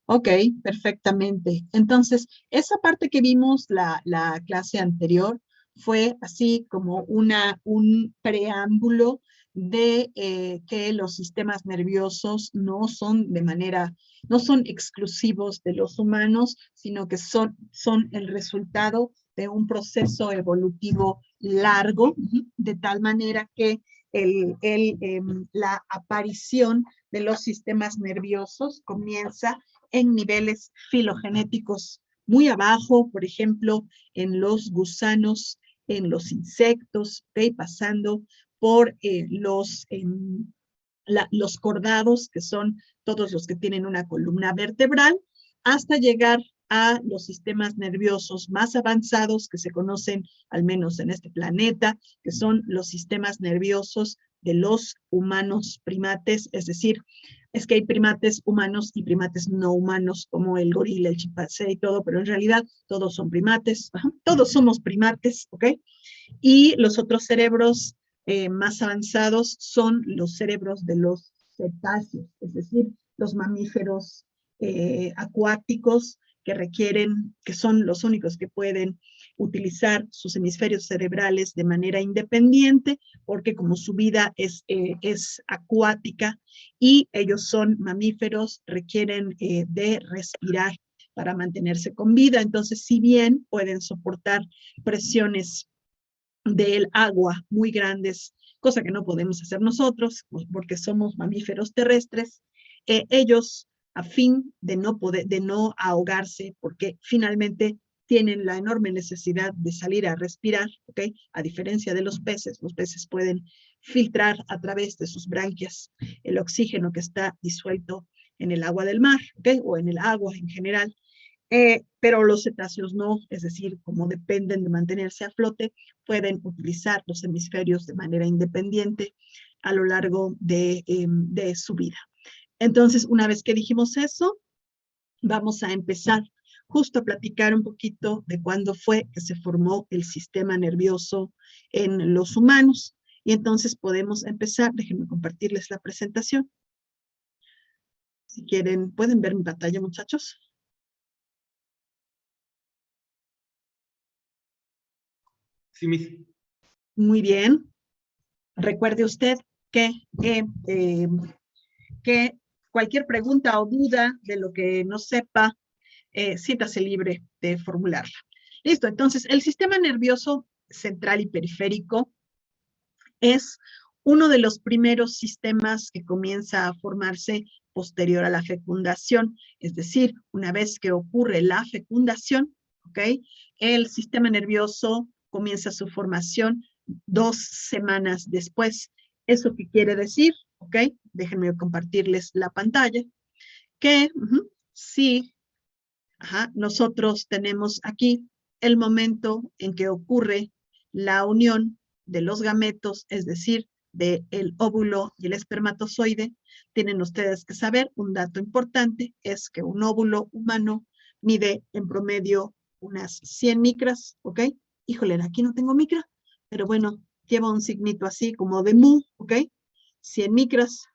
Ok, perfectamente. Entonces, esa parte que vimos la clase anterior fue así como un preámbulo de que los sistemas nerviosos no son exclusivos de los humanos, sino que son el resultado de un proceso evolutivo largo, de tal manera que la aparición de los sistemas nerviosos comienza en niveles filogenéticos muy abajo, por ejemplo, en los gusanos, en los insectos, ¿okay? Pasando por los cordados, que son todos los que tienen una columna vertebral, hasta llegar a los sistemas nerviosos más avanzados que se conocen, al menos en este planeta, que son los sistemas nerviosos de los humanos primates, es decir, es que hay primates humanos y primates no humanos, como el gorila, el chimpancé y todo, pero en realidad todos son primates, todos somos primates, ¿ok? Y los otros cerebros más avanzados son los cerebros de los cetáceos, es decir, los mamíferos acuáticos que son los únicos que pueden utilizar sus hemisferios cerebrales de manera independiente, porque como su vida es acuática y ellos son mamíferos, requieren de respirar para mantenerse con vida. Entonces, si bien pueden soportar presiones del agua muy grandes, cosa que no podemos hacer nosotros, porque somos mamíferos terrestres, ellos a fin de no ahogarse, porque finalmente tienen la enorme necesidad de salir a respirar, ¿ok? A diferencia de los peces pueden filtrar a través de sus branquias el oxígeno que está disuelto en el agua del mar, ¿ok? O en el agua en general. Pero los cetáceos no, es decir, como dependen de mantenerse a flote, pueden utilizar los hemisferios de manera independiente a lo largo de su vida. Entonces, una vez que dijimos eso, vamos a empezar justo a platicar un poquito de cuándo fue que se formó el sistema nervioso en los humanos. Y entonces podemos empezar, déjenme compartirles la presentación. Si quieren, ¿pueden ver mi pantalla, muchachos? Sí, Miss. Muy bien. Recuerde usted que, que cualquier pregunta o duda de lo que no sepa, siéntase libre de formularla. Listo, entonces el sistema nervioso central y periférico es uno de los primeros sistemas que comienza a formarse posterior a la fecundación, es decir, una vez que ocurre la fecundación, ¿ok? El sistema nervioso comienza su formación 2 semanas después. ¿Eso qué quiere decir? ¿Ok? Déjenme compartirles la pantalla. Que sí, nosotros tenemos aquí el momento en que ocurre la unión de los gametos, es decir, del óvulo y el espermatozoide. Tienen ustedes que saber, un dato importante es que un óvulo humano mide en promedio unas 100 micras, ¿ok? Híjole, aquí no tengo micra, pero bueno, lleva un signito así como de mu, ¿ok? 100 micras,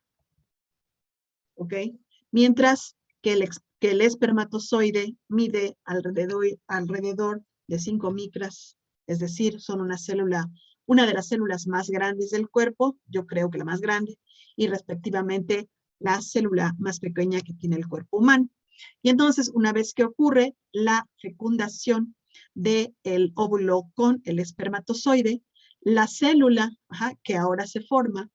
¿ok? Mientras que el espermatozoide mide alrededor de 5 micras, es decir, son una de las células más grandes del cuerpo, yo creo que la más grande, y respectivamente la célula más pequeña que tiene el cuerpo humano. Y entonces, una vez que ocurre la fecundación del óvulo con el espermatozoide, la célula que ahora se forma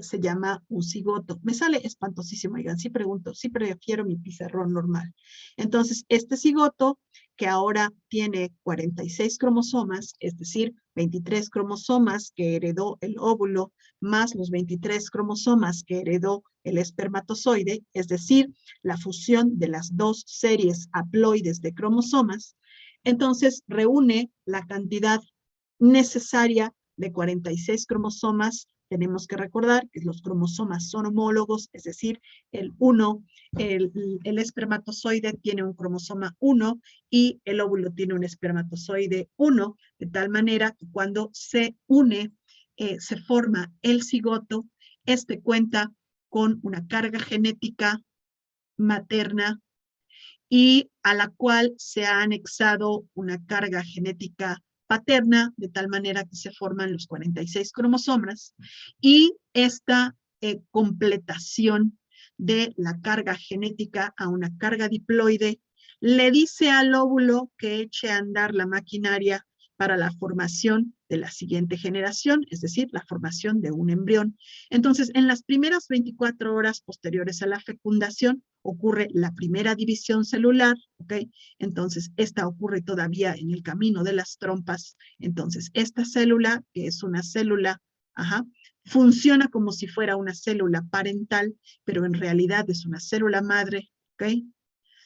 se llama un cigoto. Me sale espantosísimo, oigan, sí pregunto, sí prefiero mi pizarrón normal. Entonces, este cigoto, que ahora tiene 46 cromosomas, es decir, 23 cromosomas que heredó el óvulo, más los 23 cromosomas que heredó el espermatozoide, es decir, la fusión de las dos series haploides de cromosomas, entonces reúne la cantidad necesaria de 46 cromosomas. Tenemos que recordar que los cromosomas son homólogos, es decir, el espermatozoide tiene un cromosoma 1 y el óvulo tiene un espermatozoide 1, de tal manera que cuando se une, se forma el cigoto, este cuenta con una carga genética materna y a la cual se ha anexado una carga genética paterna, de tal manera que se forman los 46 cromosomas, y esta completación de la carga genética a una carga diploide le dice al óvulo que eche a andar la maquinaria para la formación de la siguiente generación, es decir, la formación de un embrión. Entonces, en las primeras 24 horas posteriores a la fecundación ocurre la primera división celular, ¿ok? Entonces, esta ocurre todavía en el camino de las trompas. Entonces, esta célula, que es una célula, funciona como si fuera una célula parental, pero en realidad es una célula madre, ¿ok?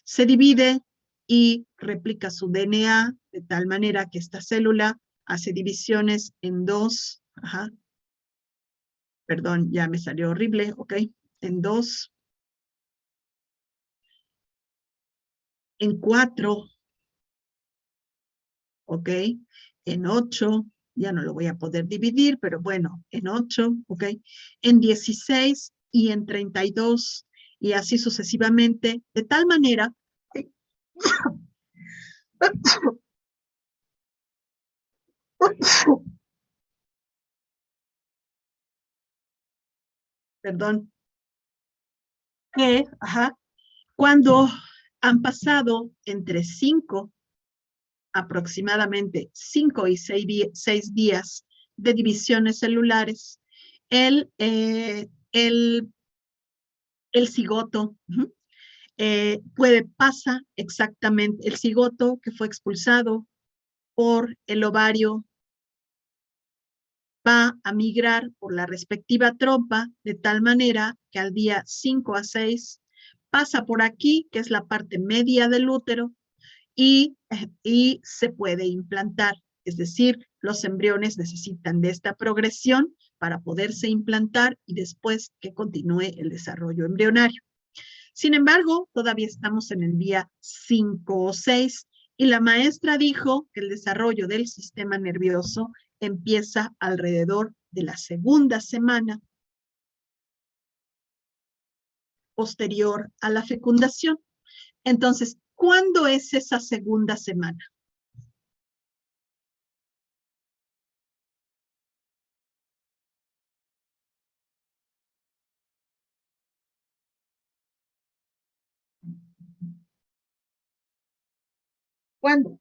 Se divide y replica su DNA de tal manera que esta célula hace divisiones en dos, perdón, ya me salió horrible, ¿ok? En dos, en cuatro, ¿ok? En 8, ya no lo voy a poder dividir, pero bueno, en 8, ¿ok? En 16 y en 32, y así sucesivamente, de tal manera perdón, que, cuando han pasado entre 5, aproximadamente 5 y 6 días de divisiones celulares, el cigoto pasa exactamente, el cigoto que fue expulsado por el ovario va a migrar por la respectiva trompa de tal manera que al día 5 a 6 pasa por aquí, que es la parte media del útero, y se puede implantar. Es decir, los embriones necesitan de esta progresión para poderse implantar y después que continúe el desarrollo embrionario. Sin embargo, todavía estamos en el día 5 o 6 y la maestra dijo que el desarrollo del sistema nervioso empieza alrededor de la segunda semana posterior a la fecundación. Entonces, ¿cuándo es esa segunda semana? ¿Cuándo?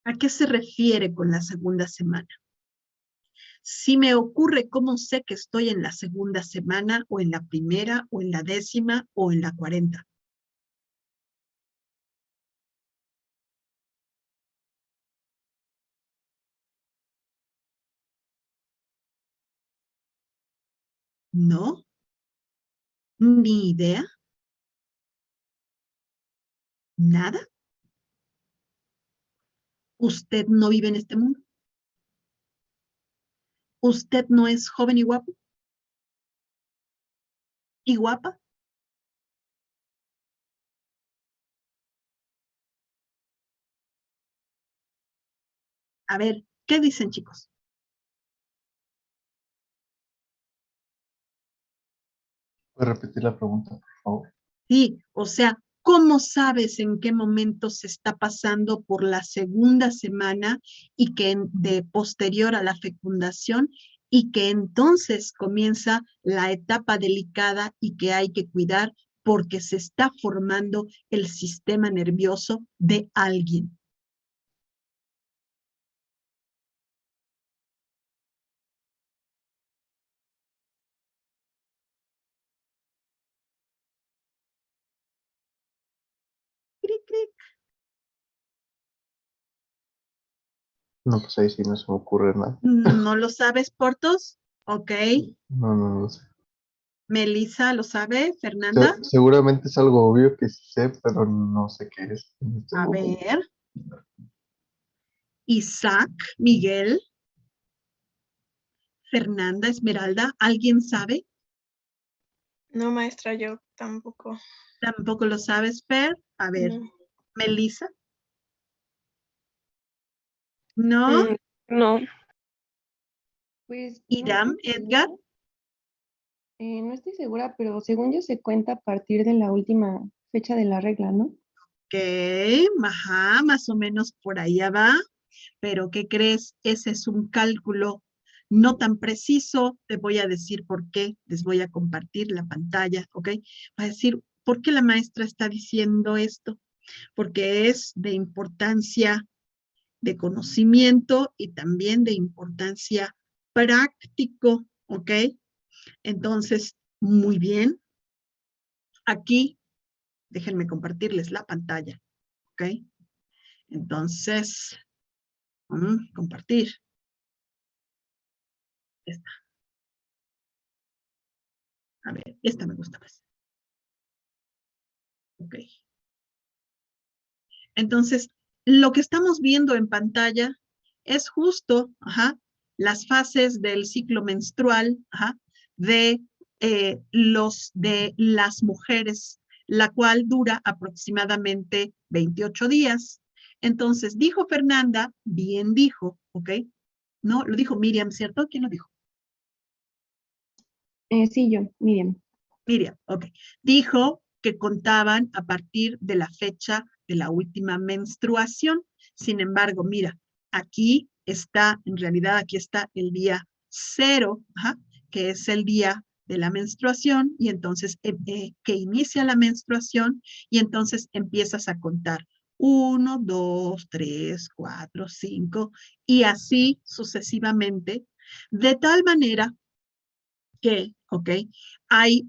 ¿A qué se refiere con la segunda semana? Si me ocurre, ¿cómo sé que estoy en la segunda semana o en la primera o en la 10ª o en la 40? No, ni idea, nada. Usted no vive en este mundo. Usted no es joven y guapo. ¿Y guapa? A ver, ¿qué dicen, chicos? ¿Puede repetir la pregunta, por favor? Sí, o sea, ¿cómo sabes en qué momento se está pasando por la segunda semana y que de posterior a la fecundación y que entonces comienza la etapa delicada y que hay que cuidar porque se está formando el sistema nervioso de alguien? Cric, cric. No, pues ahí sí no se me ocurre nada. ¿No lo sabes, Portos? Ok. No lo sé. Melissa, ¿lo sabe? ¿Fernanda? Seguramente es algo obvio que sí sé, pero no sé qué es en este A momento. ver. Isaac, Miguel, Fernanda, Esmeralda, ¿alguien sabe? No, maestra, yo tampoco. Tampoco lo sabes, Fer. A ver, No. Melissa. ¿No? No. Pues no Iram, sé. Edgar. No estoy segura, pero según yo se cuenta a partir de la última fecha de la regla, ¿no? Ok, ajá, más o menos por ahí ya va. Pero ¿qué crees? Ese es un cálculo no tan preciso. Te voy a decir por qué. Les voy a compartir la pantalla, ¿ok? Va a decir, ¿por qué la maestra está diciendo esto? Porque es de importancia de conocimiento y también de importancia práctico, ¿ok? Entonces, muy bien. Aquí, déjenme compartirles la pantalla, ¿ok? Entonces, compartir. Esta. A ver, esta me gusta más. Ok. Entonces, lo que estamos viendo en pantalla es justo, las fases del ciclo menstrual, de de las mujeres, la cual dura aproximadamente 28 días. Entonces, dijo Fernanda, bien dijo, ¿ok? No, lo dijo Miriam, ¿cierto? ¿Quién lo dijo? Sí, yo, Miriam. Miriam, ok. Dijo que contaban a partir de la fecha de la última menstruación. Sin embargo, mira, aquí está, en realidad aquí está el día 0, que es el día de la menstruación, y entonces que inicia la menstruación, y entonces empiezas a contar 1, 2, 3, 4, 5, y así sucesivamente, de tal manera que, ¿ok? Hay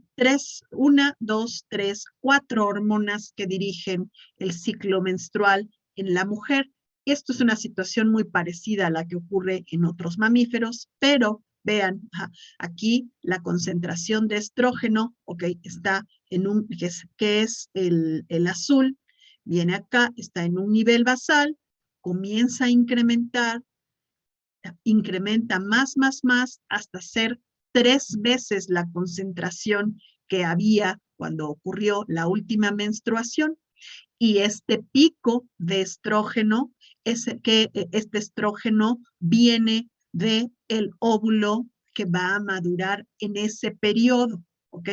4 hormonas que dirigen el ciclo menstrual en la mujer. Esto es una situación muy parecida a la que ocurre en otros mamíferos, pero vean, aquí la concentración de estrógeno, ¿ok? Está en un, que es el azul, viene acá, está en un nivel basal, comienza a incrementa más, hasta ser 3 veces la concentración que había cuando ocurrió la última menstruación. Y este pico de estrógeno es que este estrógeno viene del óvulo que va a madurar en ese periodo, ¿ok?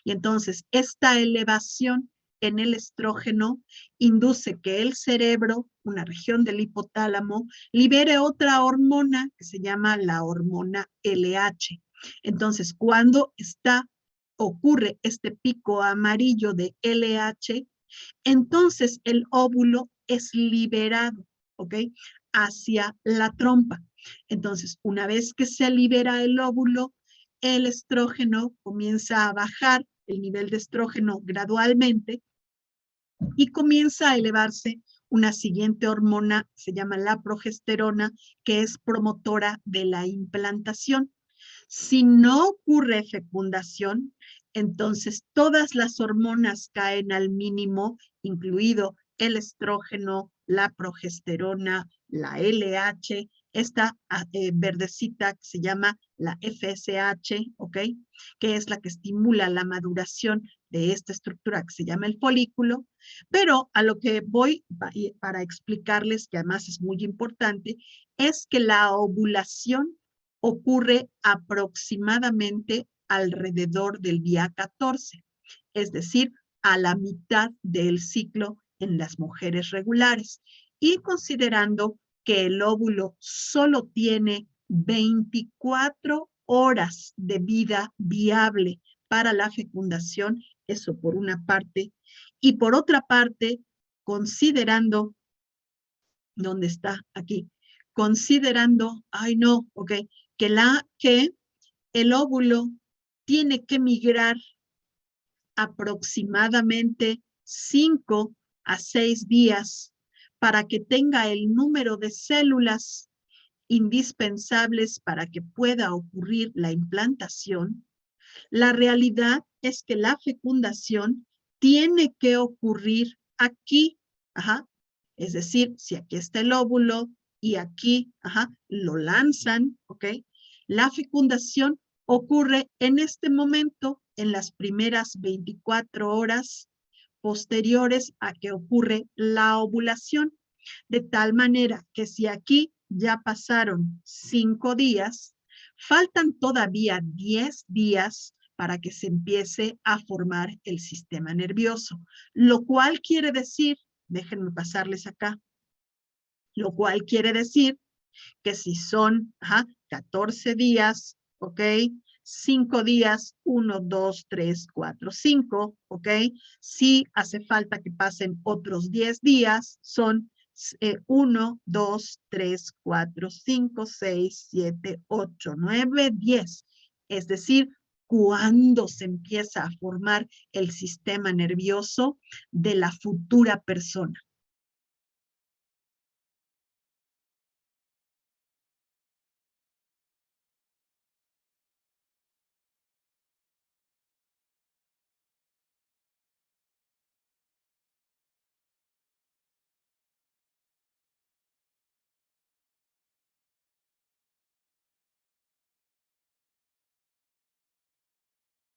Y entonces esta elevación en el estrógeno induce que el cerebro, una región del hipotálamo, libere otra hormona que se llama la hormona LH. Entonces, cuando ocurre este pico amarillo de LH, entonces el óvulo es liberado, ¿ok? Hacia la trompa. Entonces, una vez que se libera el óvulo, el estrógeno comienza a bajar el nivel de estrógeno gradualmente y comienza a elevarse una siguiente hormona, se llama la progesterona, que es promotora de la implantación. Si no ocurre fecundación, entonces todas las hormonas caen al mínimo, incluido el estrógeno, la progesterona, la LH, esta verdecita que se llama la FSH, ¿ok? Que es la que estimula la maduración de esta estructura que se llama el folículo. Pero a lo que voy para explicarles, que además es muy importante, es que la ovulación ocurre aproximadamente alrededor del día 14, es decir, a la mitad del ciclo en las mujeres regulares. Y considerando que el óvulo solo tiene 24 horas de vida viable para la fecundación, eso por una parte, y por otra parte, considerando, ¿dónde está? Aquí, considerando, ay no, ok, que el óvulo tiene que migrar aproximadamente 5 a 6 días para que tenga el número de células indispensables para que pueda ocurrir la implantación. La realidad es que la fecundación tiene que ocurrir aquí, es decir, si aquí está el óvulo y aquí, lo lanzan, ¿ok? La fecundación ocurre en este momento, en las primeras 24 horas posteriores a que ocurre la ovulación, de tal manera que si aquí ya pasaron 5 días, faltan todavía 10 días para que se empiece a formar el sistema nervioso. Lo cual quiere decir, déjenme pasarles acá, lo cual quiere decir que si son 14 días, ¿ok? 5 días, 1, 2, 3, 4, 5, ¿ok? Si hace falta que pasen otros 10 días, son 1, 2, 3, 4, 5, 6, 7, 8, 9, 10. Es decir, cuando se empieza a formar el sistema nervioso de la futura persona.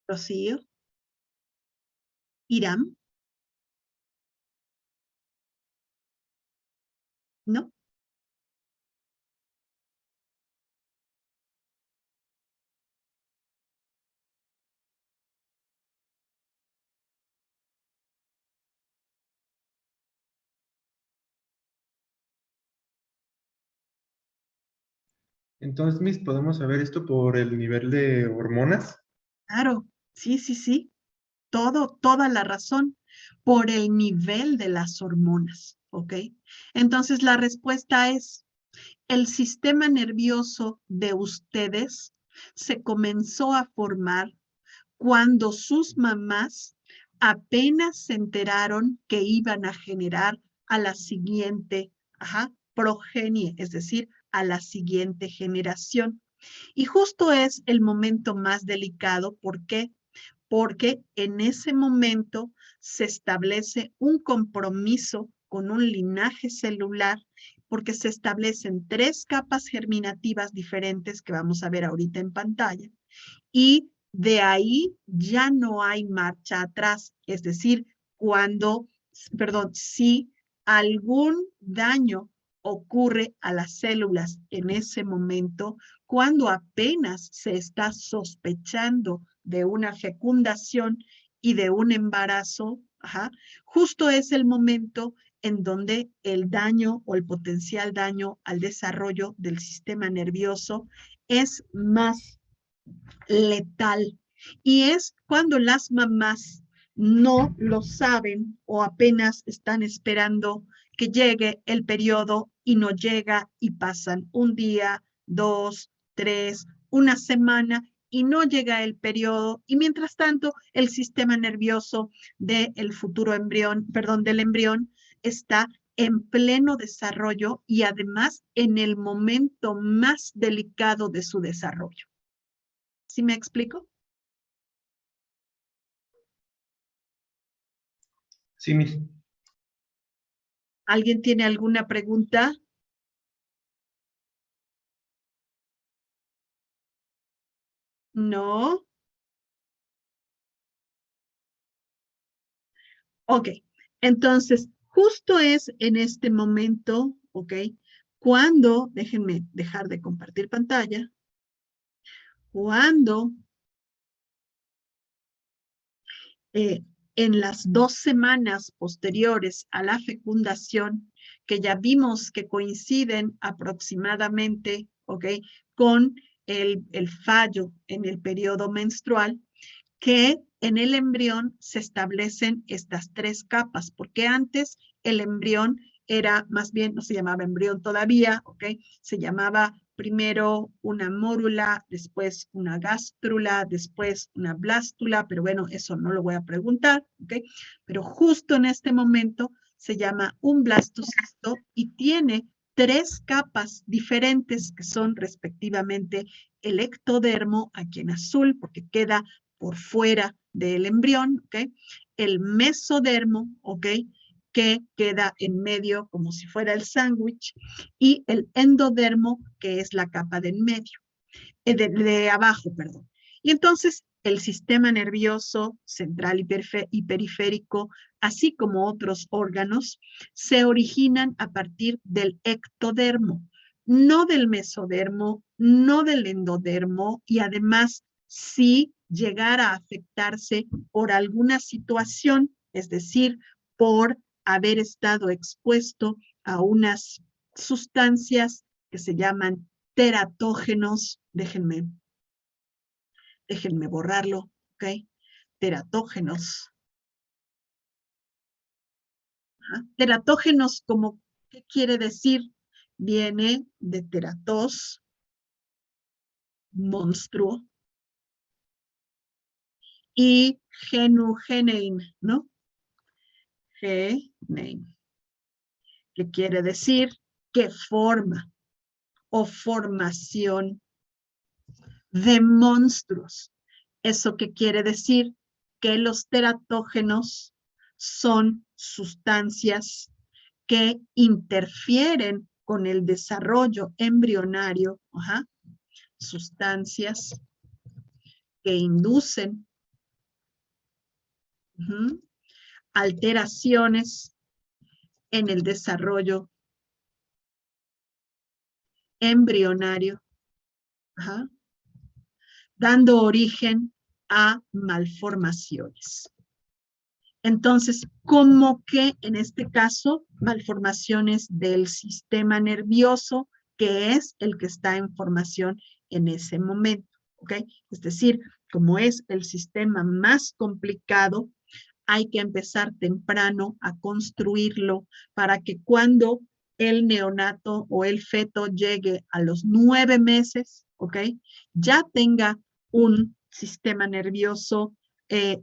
Rocío, Irán, ¿no? Entonces, Miss, ¿podemos saber esto por el nivel de hormonas? Claro, sí, sí, sí. Toda la razón por el nivel de las hormonas, ¿ok? Entonces la respuesta es, el sistema nervioso de ustedes se comenzó a formar cuando sus mamás apenas se enteraron que iban a generar a la siguiente progenie, es decir, a la siguiente generación. Y justo es el momento más delicado, ¿por qué? Porque en ese momento se establece un compromiso con un linaje celular, porque se establecen 3 capas germinativas diferentes que vamos a ver ahorita en pantalla, y de ahí ya no hay marcha atrás, es decir, si algún daño ocurre a las células en ese momento, cuando apenas se está sospechando de una fecundación y de un embarazo, justo es el momento en donde el daño o el potencial daño al desarrollo del sistema nervioso es más letal. Y es cuando las mamás no lo saben o apenas están esperando que llegue el periodo y no llega y pasan un día, 2, 3, una semana y no llega el periodo y mientras tanto el sistema nervioso del futuro embrión, del embrión está en pleno desarrollo y además en el momento más delicado de su desarrollo. ¿Sí me explico? Sí, Miss. ¿Alguien tiene alguna pregunta? No. Ok. Entonces, justo es en este momento, ok, cuando, déjenme dejar de compartir pantalla, cuando en las 2 semanas posteriores a la fecundación, que ya vimos que coinciden aproximadamente, ¿ok?, con el fallo en el periodo menstrual, que en el embrión se establecen estas 3 capas, porque antes el embrión era, más bien, no se llamaba embrión todavía, ¿ok? Se llamaba primero una mórula, después una gástrula, después una blástula, pero bueno, eso no lo voy a preguntar, ¿ok? Pero justo en este momento se llama un blastocisto y tiene 3 capas diferentes que son respectivamente el ectodermo, aquí en azul, porque queda por fuera del embrión, ¿ok? El mesodermo, ¿ok?, que queda en medio como si fuera el sándwich, y el endodermo, que es la capa de en medio, de abajo, perdón. Y entonces el sistema nervioso central y periférico, así como otros órganos, se originan a partir del ectodermo, no del mesodermo, no del endodermo, y además sí llegar a afectarse por alguna situación, es decir, por haber estado expuesto a unas sustancias que se llaman teratógenos. Déjenme borrarlo, ¿ok? Teratógenos. Teratógenos, como, ¿qué quiere decir? Viene de teratos, monstruo, y genein, ¿no? Genein, que quiere decir que forma o formación de monstruos. ¿Eso qué quiere decir? Que los teratógenos son sustancias que interfieren con el desarrollo embrionario, sustancias que inducen alteraciones en el desarrollo embrionario, dando origen a malformaciones. Entonces, ¿cómo que en este caso malformaciones del sistema nervioso, que es el que está en formación en ese momento? ¿Ok? Es decir, como es el sistema más complicado, hay que empezar temprano a construirlo para que cuando el neonato o el feto llegue a los 9 meses, ¿ok? Ya tenga un sistema nervioso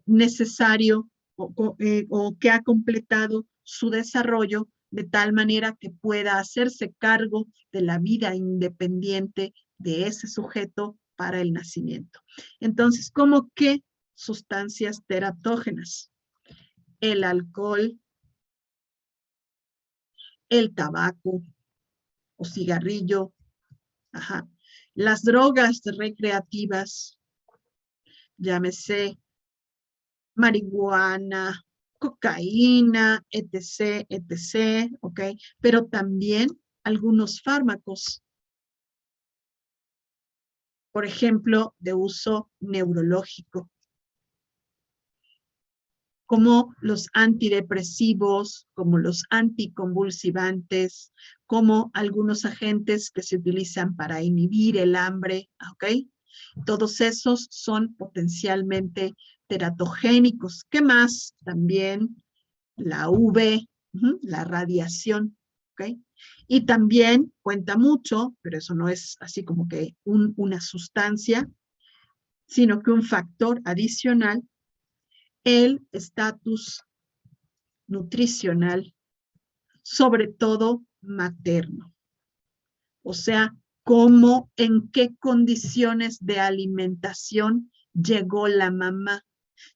necesario o que ha completado su desarrollo de tal manera que pueda hacerse cargo de la vida independiente de ese sujeto para el nacimiento. Entonces, ¿cómo qué sustancias teratógenas? El alcohol, el tabaco o cigarrillo, las drogas recreativas, llámese marihuana, cocaína, etc., etc., ¿ok? Pero también algunos fármacos, por ejemplo, de uso neurológico, como los antidepresivos, como los anticonvulsivantes, como algunos agentes que se utilizan para inhibir el hambre, ¿ok? Todos esos son potencialmente teratogénicos. ¿Qué más? También la UV, la radiación, ¿ok? Y también cuenta mucho, pero eso no es así como que una sustancia, sino que un factor adicional, el estatus nutricional, sobre todo materno. O sea, cómo, en qué condiciones de alimentación llegó la mamá.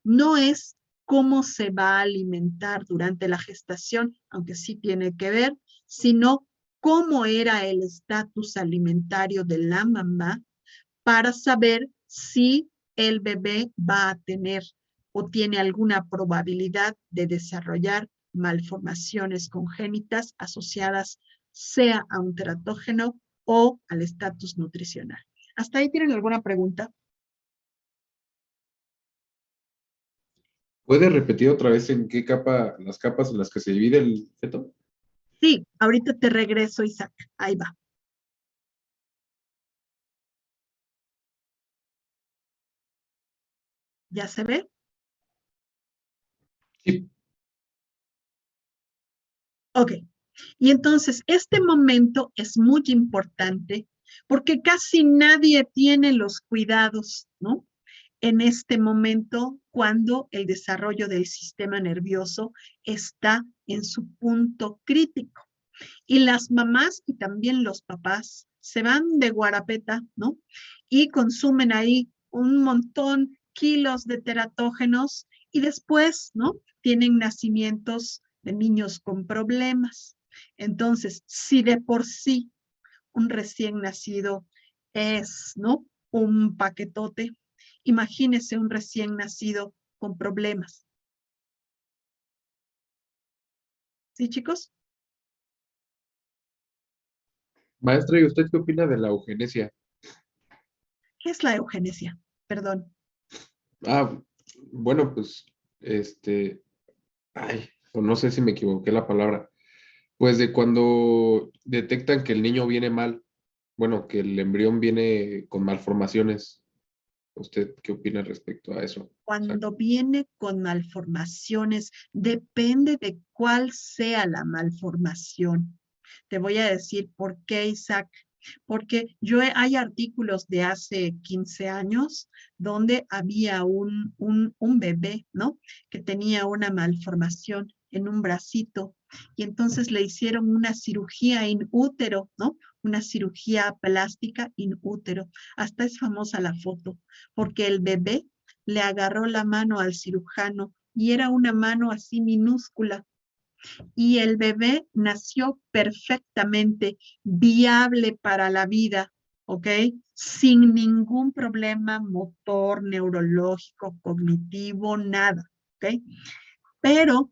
No es cómo se va a alimentar durante la gestación, aunque sí tiene que ver, sino cómo era el estatus alimentario de la mamá para saber si el bebé va a tener o tiene alguna probabilidad de desarrollar malformaciones congénitas asociadas sea a un teratógeno o al estatus nutricional. ¿Hasta ahí tienen alguna pregunta? ¿Puede repetir otra vez en qué capa, las capas en las que se divide el feto? Sí, ahorita te regreso, Isaac. Ahí va. ¿Ya se ve? Sí. Ok. Y entonces, este momento es muy importante porque casi nadie tiene los cuidados, ¿no? En este momento, cuando el desarrollo del sistema nervioso está en su punto crítico. Y las mamás y también los papás se van de guarapeta, ¿no? Y consumen ahí un montón, kilos de teratógenos y después, ¿no? Tienen nacimientos de niños con problemas. Entonces, si de por sí un recién nacido es, ¿no? Un paquetote, imagínese un recién nacido con problemas. ¿Sí, chicos? Maestra, ¿y usted qué opina de la eugenesia? ¿Qué es la eugenesia? Perdón. Bueno, pues, o no sé si me equivoqué la palabra. Pues de cuando detectan que el niño viene mal, bueno, que el embrión viene con malformaciones. ¿Usted qué opina respecto a eso? O sea, Cuando viene con malformaciones, depende de cuál sea la malformación. Te voy a decir por qué, Isaac. Porque hay artículos de hace 15 años donde había un bebé, ¿no? Que tenía una malformación en un bracito y entonces le hicieron una cirugía in útero, ¿no? Una cirugía plástica in útero. Hasta es famosa la foto, porque el bebé le agarró la mano al cirujano y era una mano así minúscula. Y el bebé nació perfectamente viable para la vida, ¿ok? Sin ningún problema motor, neurológico, cognitivo, nada, ¿ok? Pero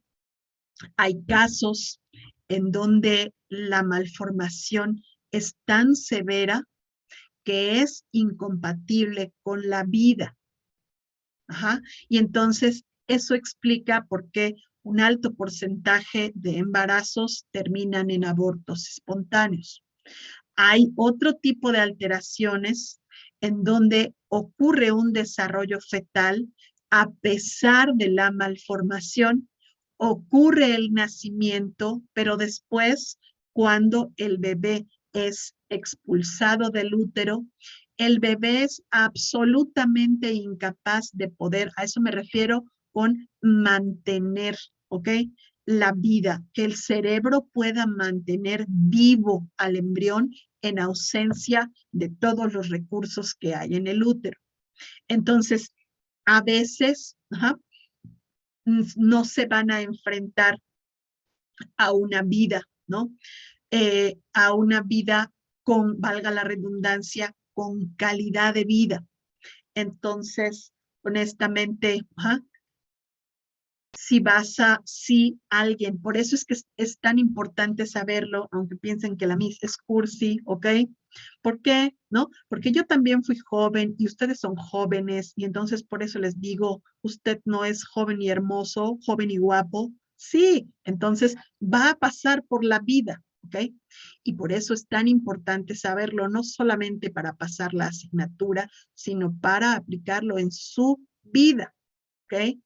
hay casos en donde la malformación es tan severa que es incompatible con la vida. Ajá. Y entonces eso explica por qué un alto porcentaje de embarazos terminan en abortos espontáneos. Hay otro tipo de alteraciones en donde ocurre un desarrollo fetal a pesar de la malformación, ocurre el nacimiento, pero después, cuando el bebé es expulsado del útero, el bebé es absolutamente incapaz de poder, a eso me refiero con mantener, ¿ok? La vida, que el cerebro pueda mantener vivo al embrión en ausencia de todos los recursos que hay en el útero. Entonces, a veces no se van a enfrentar a una vida, ¿no? A una vida con, valga la redundancia, con calidad de vida. Entonces, honestamente, si alguien, por eso es que es tan importante saberlo, aunque piensen que la Miss es cursi, ¿ok? ¿Por qué? ¿No? Porque yo también fui joven y ustedes son jóvenes y entonces por eso les digo, usted no es joven y hermoso, joven y guapo. Sí, entonces va a pasar por la vida, ¿ok? Y por eso es tan importante saberlo, no solamente para pasar la asignatura, sino para aplicarlo en su vida, ¿ok?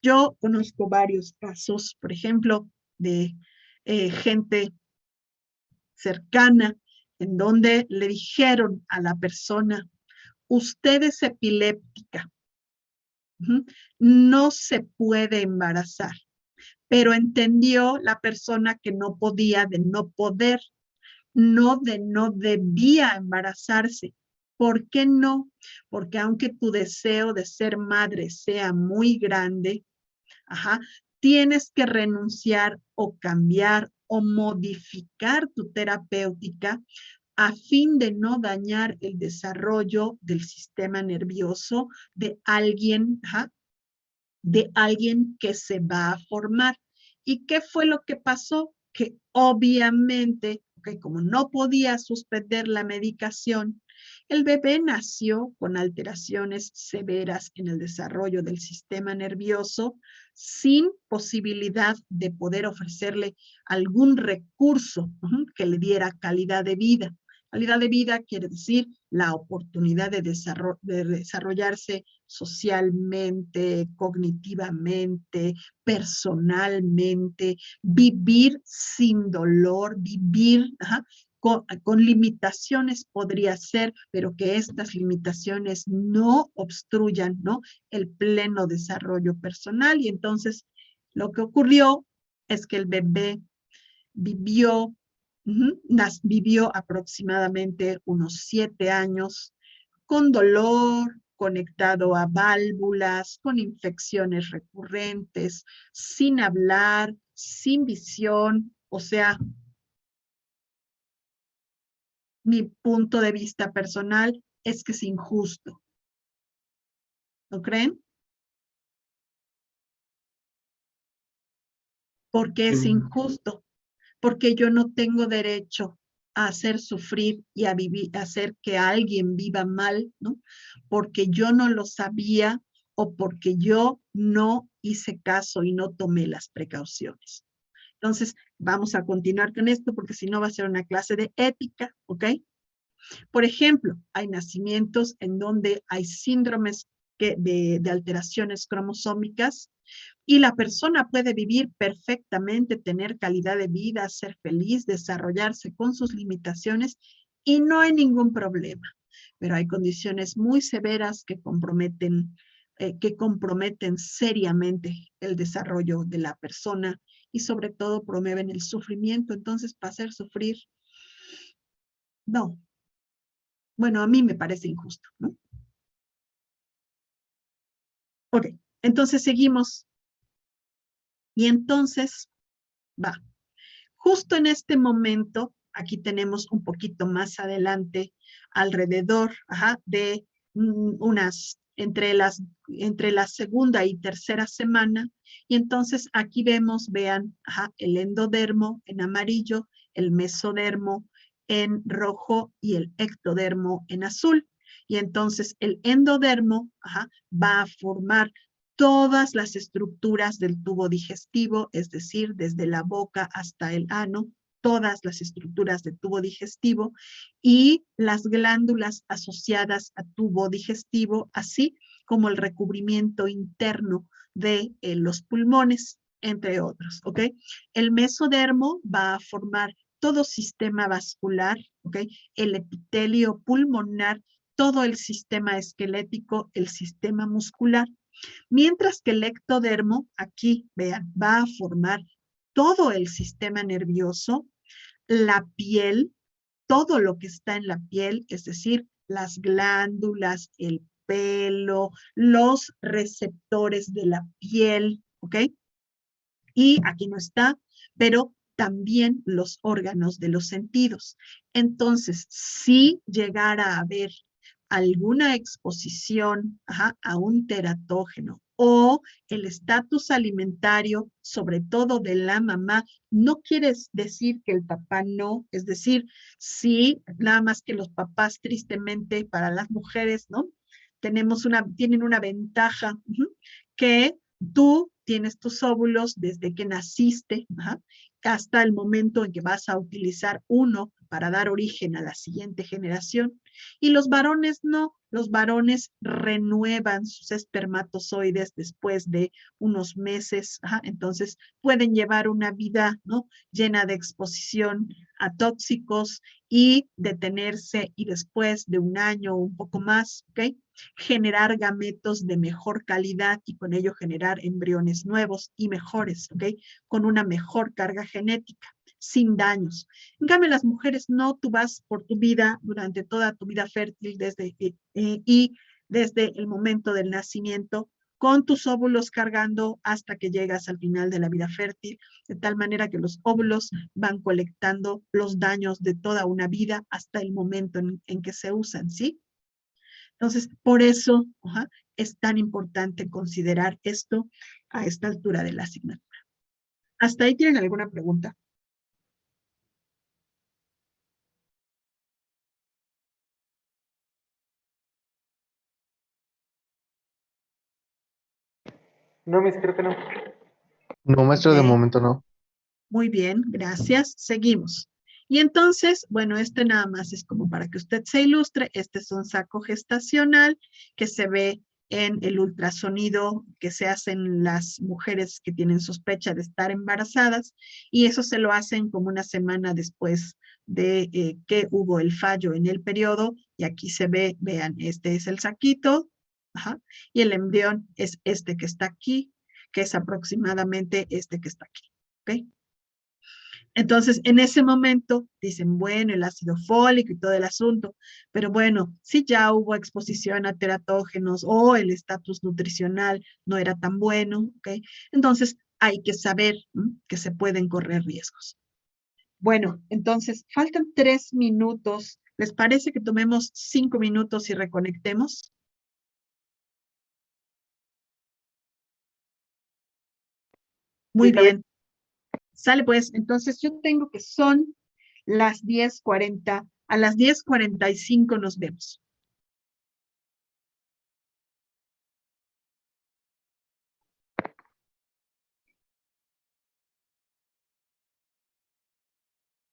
Yo conozco varios casos, por ejemplo, de gente cercana en donde le dijeron a la persona, usted es epiléptica, no se puede embarazar, pero entendió la persona que no podía de no poder, no debía embarazarse. ¿Por qué no? Porque aunque tu deseo de ser madre sea muy grande, tienes que renunciar o cambiar o modificar tu terapéutica a fin de no dañar el desarrollo del sistema nervioso de alguien que se va a formar. ¿Y qué fue lo que pasó? Que obviamente, como no podía suspender la medicación, el bebé nació con alteraciones severas en el desarrollo del sistema nervioso, sin posibilidad de poder ofrecerle algún recurso que le diera calidad de vida. Calidad de vida quiere decir la oportunidad de desarrollarse socialmente, cognitivamente, personalmente, vivir sin dolor, vivir con limitaciones podría ser, pero que estas limitaciones no obstruyan, ¿no?, el pleno desarrollo personal. Y entonces lo que ocurrió es que el bebé vivió vivió aproximadamente unos 7 años con dolor, conectado a válvulas, con infecciones recurrentes, sin hablar, sin visión. O sea, mi punto de vista personal es que es injusto. ¿No creen? Porque es injusto. Porque yo no tengo derecho a hacer sufrir y a hacer que alguien viva mal, ¿no? Porque yo no lo sabía o porque yo no hice caso y no tomé las precauciones. Entonces, vamos a continuar con esto porque si no va a ser una clase de ética, ¿ok? Por ejemplo, hay nacimientos en donde hay síndromes de alteraciones cromosómicas y la persona puede vivir perfectamente, tener calidad de vida, ser feliz, desarrollarse con sus limitaciones y no hay ningún problema. Pero hay condiciones muy severas que comprometen seriamente el desarrollo de la persona y sobre todo promueven el sufrimiento. Entonces, para hacer sufrir, no. Bueno, a mí me parece injusto, ¿no? Ok, entonces seguimos. Y entonces, va. Justo en este momento, aquí tenemos un poquito más adelante, alrededor de entre la segunda y tercera semana, y entonces aquí vemos, vean, el endodermo en amarillo, el mesodermo en rojo y el ectodermo en azul. Y entonces el endodermo va a formar todas las estructuras del tubo digestivo, es decir, desde la boca hasta el ano, todas las estructuras del tubo digestivo y las glándulas asociadas a tubo digestivo, así como el recubrimiento interno de los pulmones, entre otros, ¿ok? El mesodermo va a formar todo sistema vascular, ¿ok? El epitelio pulmonar, todo el sistema esquelético, el sistema muscular. Mientras que el ectodermo, aquí, vean, va a formar todo el sistema nervioso, la piel, todo lo que está en la piel, es decir, las glándulas, el pelo, los receptores de la piel, ¿ok? Y aquí no está, pero también los órganos de los sentidos. Entonces, si llegara a haber alguna exposición a un teratógeno o el estatus alimentario, sobre todo de la mamá, no quiere decir que el papá no, es decir, sí, nada más que los papás tristemente para las mujeres, ¿no? Tienen una ventaja que tú tienes tus óvulos desde que naciste hasta el momento en que vas a utilizar uno para dar origen a la siguiente generación. Y los varones no, los varones renuevan sus espermatozoides después de unos meses, entonces pueden llevar una vida, ¿no?, llena de exposición a tóxicos y detenerse y después de un año o un poco más, ¿ok?, generar gametos de mejor calidad y con ello generar embriones nuevos y mejores, ¿ok?, con una mejor carga genética, sin daños. En cambio, las mujeres no, tú vas por tu vida durante toda tu vida fértil y desde el momento del nacimiento con tus óvulos cargando hasta que llegas al final de la vida fértil, de tal manera que los óvulos van colectando los daños de toda una vida hasta el momento en que se usan, ¿sí? Entonces, por eso es tan importante considerar esto a esta altura de la asignatura. ¿Hasta ahí tienen alguna pregunta? No, Miss, creo que no. No, maestro, de Ok. momento no. Muy bien, gracias. Seguimos. Y entonces, bueno, este nada más es como para que usted se ilustre. Este es un saco gestacional que se ve en el ultrasonido que se hacen las mujeres que tienen sospecha de estar embarazadas y eso se lo hacen como una semana después de que hubo el fallo en el periodo y aquí se ve, vean, este es el saquito y el embrión es este que está aquí, que es aproximadamente este que está aquí. ¿Ok? Entonces, en ese momento dicen, bueno, el ácido fólico y todo el asunto, pero bueno, si ya hubo exposición a teratógenos o el estatus nutricional no era tan bueno, ¿ok? Entonces, hay que saber que se pueden correr riesgos. Bueno, entonces, faltan 3 minutos. ¿Les parece que tomemos 5 minutos y reconectemos? Muy bien. Sale pues, entonces yo tengo que son las 10:40. A las 10:45 nos vemos.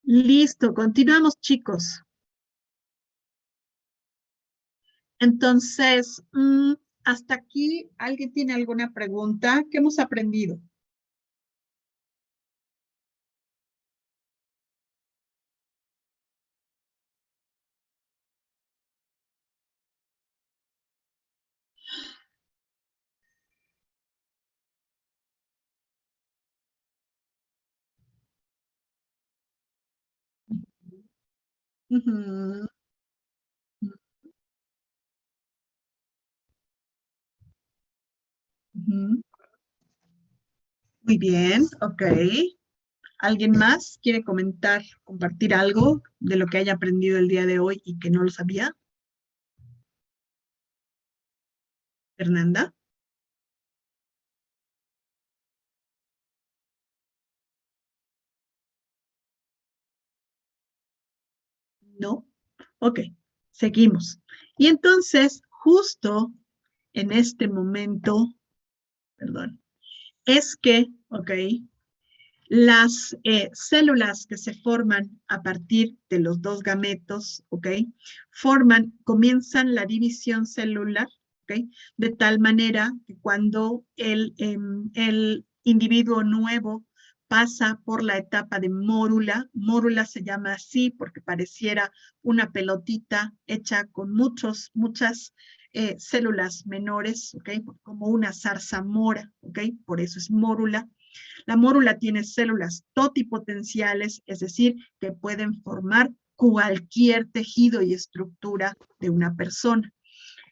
Listo, continuamos, chicos. Entonces, hasta aquí, ¿alguien tiene alguna pregunta? ¿Qué hemos aprendido? Ujú, ujú. Muy bien, ok. ¿Alguien más quiere comentar, compartir algo de lo que haya aprendido el día de hoy y que no lo sabía? Fernanda, ¿no? Ok, seguimos. Y entonces, justo en este momento, perdón, es que, ok, las células que se forman a partir de los dos gametos, ¿ok? Comienzan la división celular, ¿ok? De tal manera que cuando el individuo nuevo pasa por la etapa de mórula, mórula se llama así porque pareciera una pelotita hecha con muchas células menores, ¿ok? Como una zarzamora, ¿ok? Por eso es mórula. La mórula tiene células totipotenciales, es decir, que pueden formar cualquier tejido y estructura de una persona.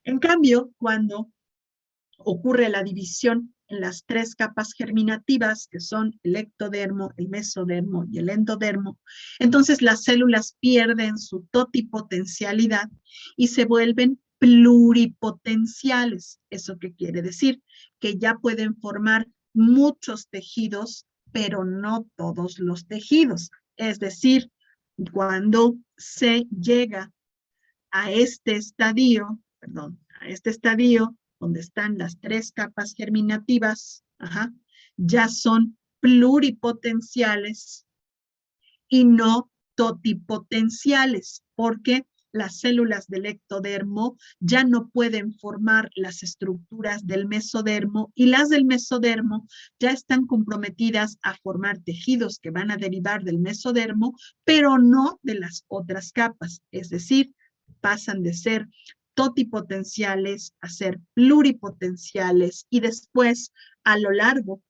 En cambio, cuando ocurre la división en las tres capas germinativas, que son el ectodermo, el mesodermo y el endodermo, entonces las células pierden su totipotencialidad y se vuelven pluripotenciales. ¿Eso qué quiere decir? Que ya pueden formar muchos tejidos, pero no todos los tejidos. Es decir, cuando se llega a este estadio, donde están las tres capas germinativas, ya son pluripotenciales y no totipotenciales, porque las células del ectodermo ya no pueden formar las estructuras del mesodermo y las del mesodermo ya están comprometidas a formar tejidos que van a derivar del mesodermo, pero no de las otras capas, es decir, pasan de ser totipotenciales a ser pluripotenciales y después a lo largo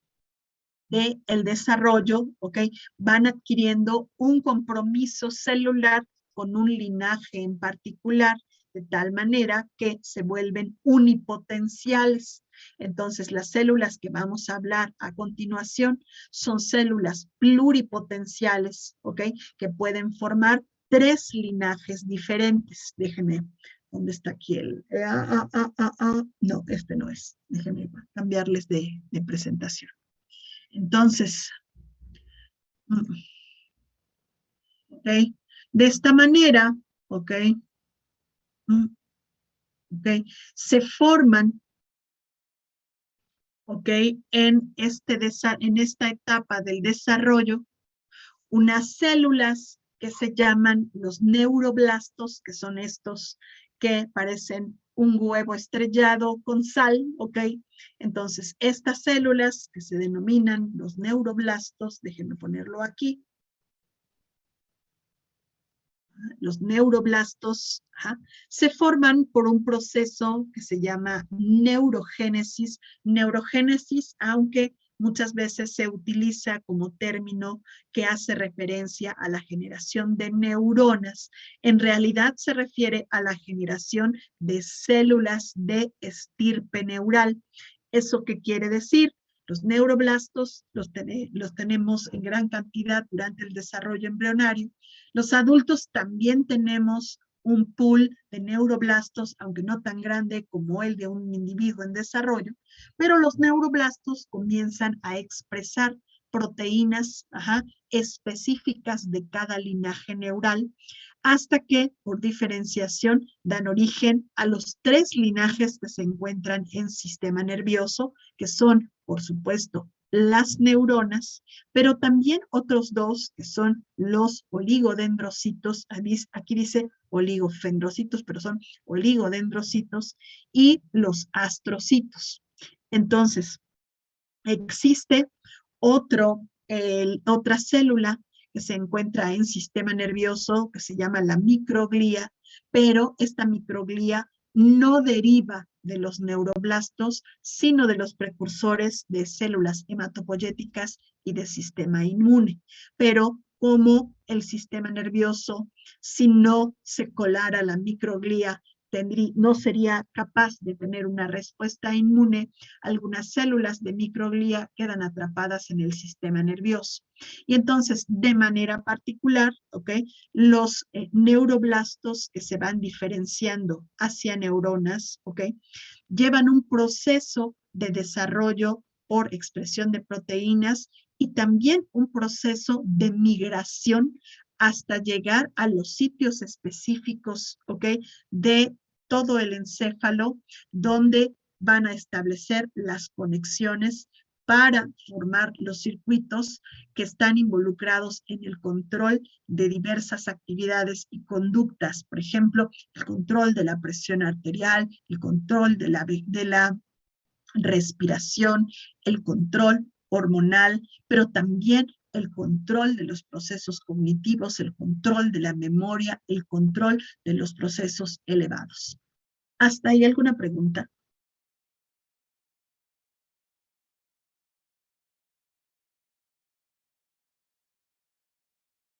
del desarrollo, ¿ok? Van adquiriendo un compromiso celular con un linaje en particular, de tal manera que se vuelven unipotenciales. Entonces, las células que vamos a hablar a continuación son células pluripotenciales, ¿ok? Que pueden formar tres linajes diferentes. Déjenme, ¿dónde está aquí el? No, este no es. Déjenme cambiarles de presentación. Entonces, ¿ok? De esta manera, ¿ok? ¿Ok? Se forman, ¿ok? En esta etapa del desarrollo, unas células que se llaman los neuroblastos, que son estos que parecen un huevo estrellado con sal, ¿ok? Entonces, estas células que se denominan los neuroblastos, déjenme ponerlo aquí, los neuroblastos, se forman por un proceso que se llama neurogénesis. Neurogénesis, aunque muchas veces se utiliza como término que hace referencia a la generación de neuronas, en realidad se refiere a la generación de células de estirpe neural. ¿Eso qué quiere decir? Los neuroblastos los tenemos en gran cantidad durante el desarrollo embrionario. Los adultos también tenemos un pool de neuroblastos, aunque no tan grande como el de un individuo en desarrollo, pero los neuroblastos comienzan a expresar proteínas específicas de cada linaje neural, hasta que, por diferenciación, dan origen a los tres linajes que se encuentran en sistema nervioso, que son, por supuesto, las neuronas, pero también otros dos que son los oligodendrocitos, aquí dice oligofendrocitos, pero son oligodendrocitos, y los astrocitos. Entonces, existe otra célula que se encuentra en sistema nervioso, que se llama la microglía, pero esta microglía no deriva de los neuroblastos, sino de los precursores de células hematopoyéticas y de sistema inmune. Pero como el sistema nervioso, si no se colara la microglía, no sería capaz de tener una respuesta inmune, algunas células de microglía quedan atrapadas en el sistema nervioso. Y entonces, de manera particular, los neuroblastos que se van diferenciando hacia neuronas, llevan un proceso de desarrollo por expresión de proteínas y también un proceso de migración hasta llegar a los sitios específicos, de todo el encéfalo, donde van a establecer las conexiones para formar los circuitos que están involucrados en el control de diversas actividades y conductas. Por ejemplo, el control de la presión arterial, el control de la respiración, el control hormonal, pero también el control de los procesos cognitivos, el control de la memoria, el control de los procesos elevados. ¿Hasta ahí alguna pregunta?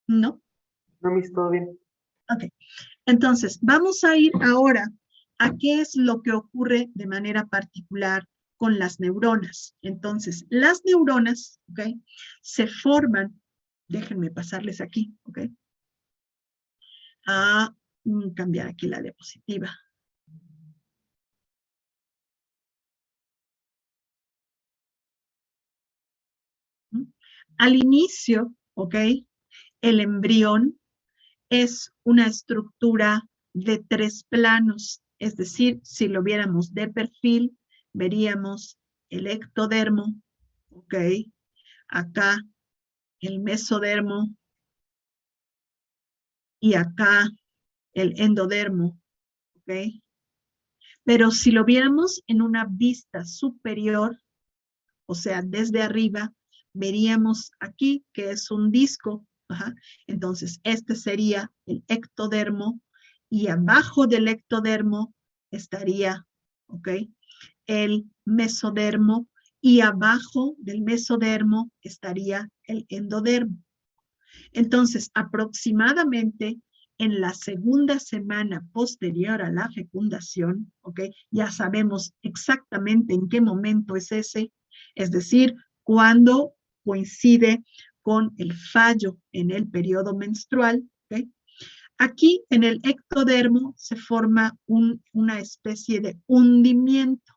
¿No? No, Miss, todo bien. Ok. Entonces, vamos a ir ahora a qué es lo que ocurre de manera particular con las neuronas. Entonces, las neuronas, se forman, déjenme pasarles aquí, a cambiar aquí la diapositiva. Al inicio, el embrión es una estructura de 3 planos, es decir, si lo viéramos de perfil, veríamos el ectodermo, acá el mesodermo y acá el endodermo, Pero si lo viéramos en una vista superior, o sea, desde arriba, veríamos aquí que es un disco. Entonces, este sería el ectodermo y abajo del ectodermo estaría, el mesodermo y abajo del mesodermo estaría el endodermo. Entonces, aproximadamente en la segunda semana posterior a la fecundación, ya sabemos exactamente en qué momento es ese, es decir, cuando coincide con el fallo en el periodo menstrual. Aquí en el ectodermo se forma una especie de hundimiento,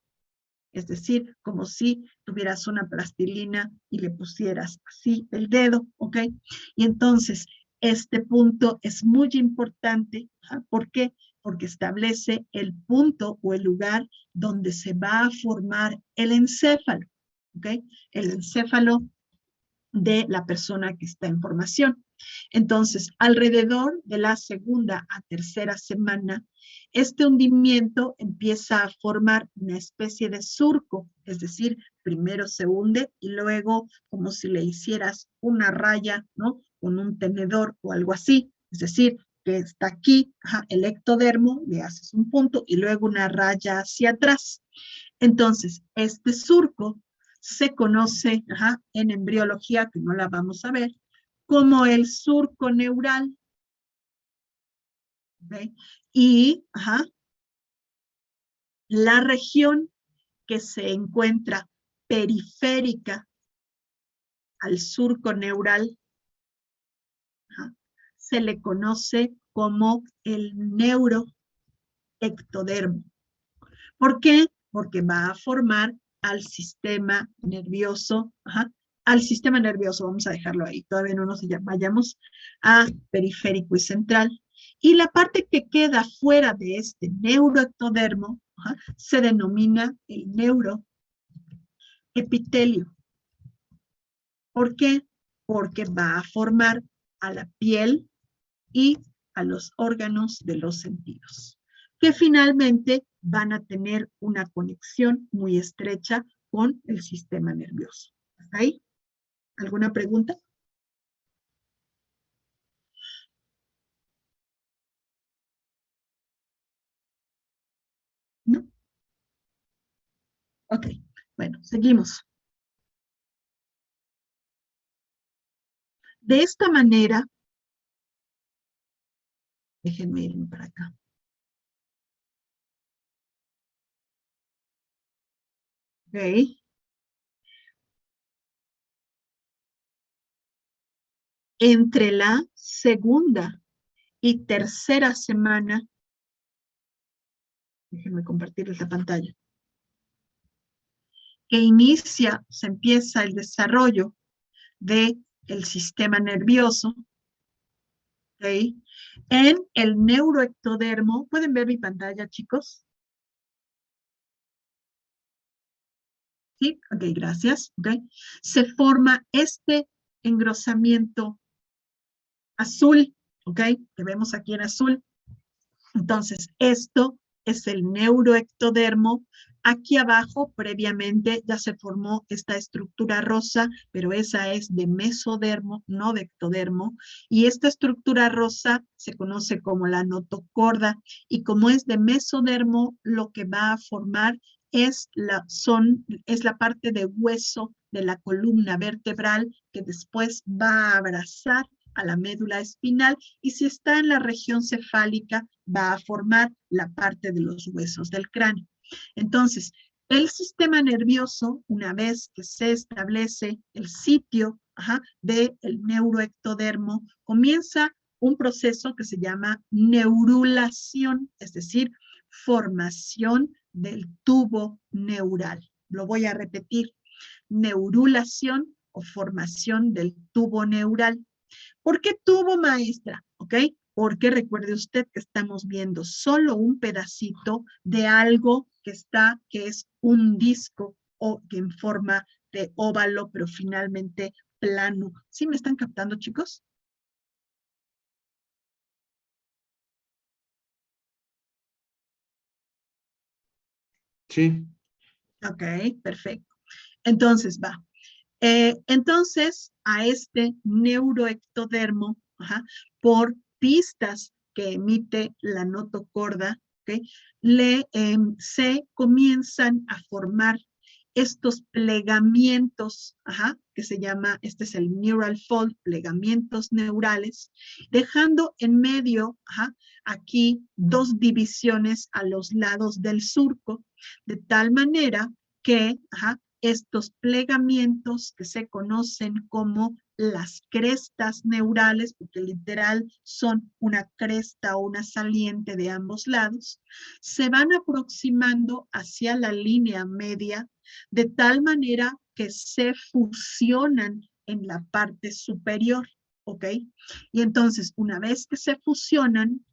es decir, como si tuvieras una plastilina y le pusieras así el dedo, Y entonces, este punto es muy importante. ¿Por qué? Porque establece el punto o el lugar donde se va a formar el encéfalo, El encéfalo de la persona que está en formación. Entonces, alrededor de la segunda a tercera semana, este hundimiento empieza a formar una especie de surco, es decir, primero se hunde y luego como si le hicieras una raya, ¿no? Con un tenedor o algo así, es decir, que está aquí, el ectodermo, le haces un punto y luego una raya hacia atrás. Entonces, este surco se conoce en embriología, que no la vamos a ver, como el surco neural. Y la región que se encuentra periférica al surco neural se le conoce como el neuroectodermo. ¿Por qué? Porque va a formar al sistema nervioso, vamos a dejarlo ahí, todavía no nos vayamos a periférico y central. Y la parte que queda fuera de este neuroectodermo se denomina el neuroepitelio. ¿Por qué? Porque va a formar a la piel y a los órganos de los sentidos, que finalmente van a tener una conexión muy estrecha con el sistema nervioso. ¿Hasta ahí? ¿Alguna pregunta? ¿No? Ok, bueno, seguimos. De esta manera, déjenme irme para acá. Ok. Entre la segunda y tercera semana, déjenme compartir esta pantalla, que inicia, se empieza el desarrollo del sistema nervioso, ¿ok? En el neuroectodermo. ¿Pueden ver mi pantalla, chicos? Sí, ok, gracias. Okay. Se forma este engrosamiento azul, ¿ok? Que vemos aquí en azul. Entonces, esto es el neuroectodermo. Aquí abajo, previamente, ya se formó esta estructura rosa, pero esa es de mesodermo, no de ectodermo. Y esta estructura rosa se conoce como la notocorda. Y como es de mesodermo, lo que va a formar es la parte de hueso de la columna vertebral que después va a abrazar a la médula espinal, y si está en la región cefálica va a formar la parte de los huesos del cráneo. Entonces, el sistema nervioso, una vez que se establece el sitio del neuroectodermo, comienza un proceso que se llama neurulación, es decir, formación del tubo neural. Lo voy a repetir: neurulación o formación del tubo neural. ¿Por qué tubo, maestra? ¿Ok? Porque recuerde usted que estamos viendo solo un pedacito de algo que es un disco o que en forma de óvalo, pero finalmente plano. ¿Sí me están captando, chicos? Sí. Ok, perfecto. Entonces va. Entonces, a este neuroectodermo, por pistas que emite la notocorda, ¿okay? Se comienzan a formar estos plegamientos, que se llama, este es el neural fold, plegamientos neurales, dejando en medio, aquí dos divisiones a los lados del surco, de tal manera que, estos plegamientos que se conocen como las crestas neurales, porque literal son una cresta o una saliente de ambos lados, se van aproximando hacia la línea media de tal manera que se fusionan en la parte superior, ¿ok? Y entonces, una vez que se fusionan,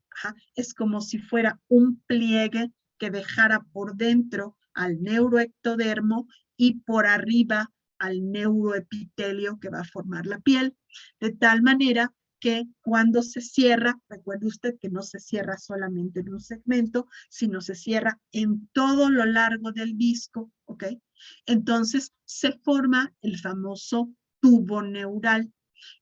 es como si fuera un pliegue que dejara por dentro al neuroectodermo y por arriba al neuroepitelio que va a formar la piel, de tal manera que cuando se cierra, recuerde usted que no se cierra solamente en un segmento, sino se cierra en todo lo largo del disco, ¿ok? Entonces se forma el famoso tubo neural.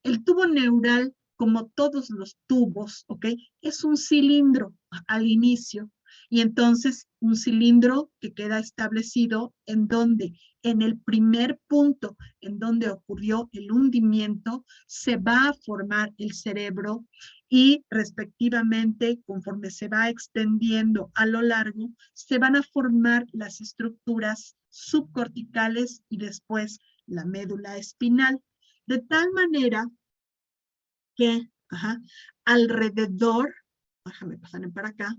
El tubo neural, como todos los tubos, ¿ok? Es un cilindro al inicio. Y entonces un cilindro que queda establecido en donde, en el primer punto en donde ocurrió el hundimiento, se va a formar el cerebro y respectivamente, conforme se va extendiendo a lo largo, se van a formar las estructuras subcorticales y después la médula espinal. De tal manera que alrededor, déjame pasar para acá,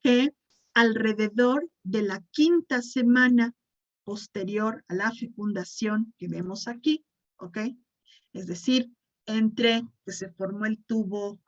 que alrededor de la quinta semana posterior a la fecundación que vemos aquí, ¿ok? Es decir, entre que se formó el tubo,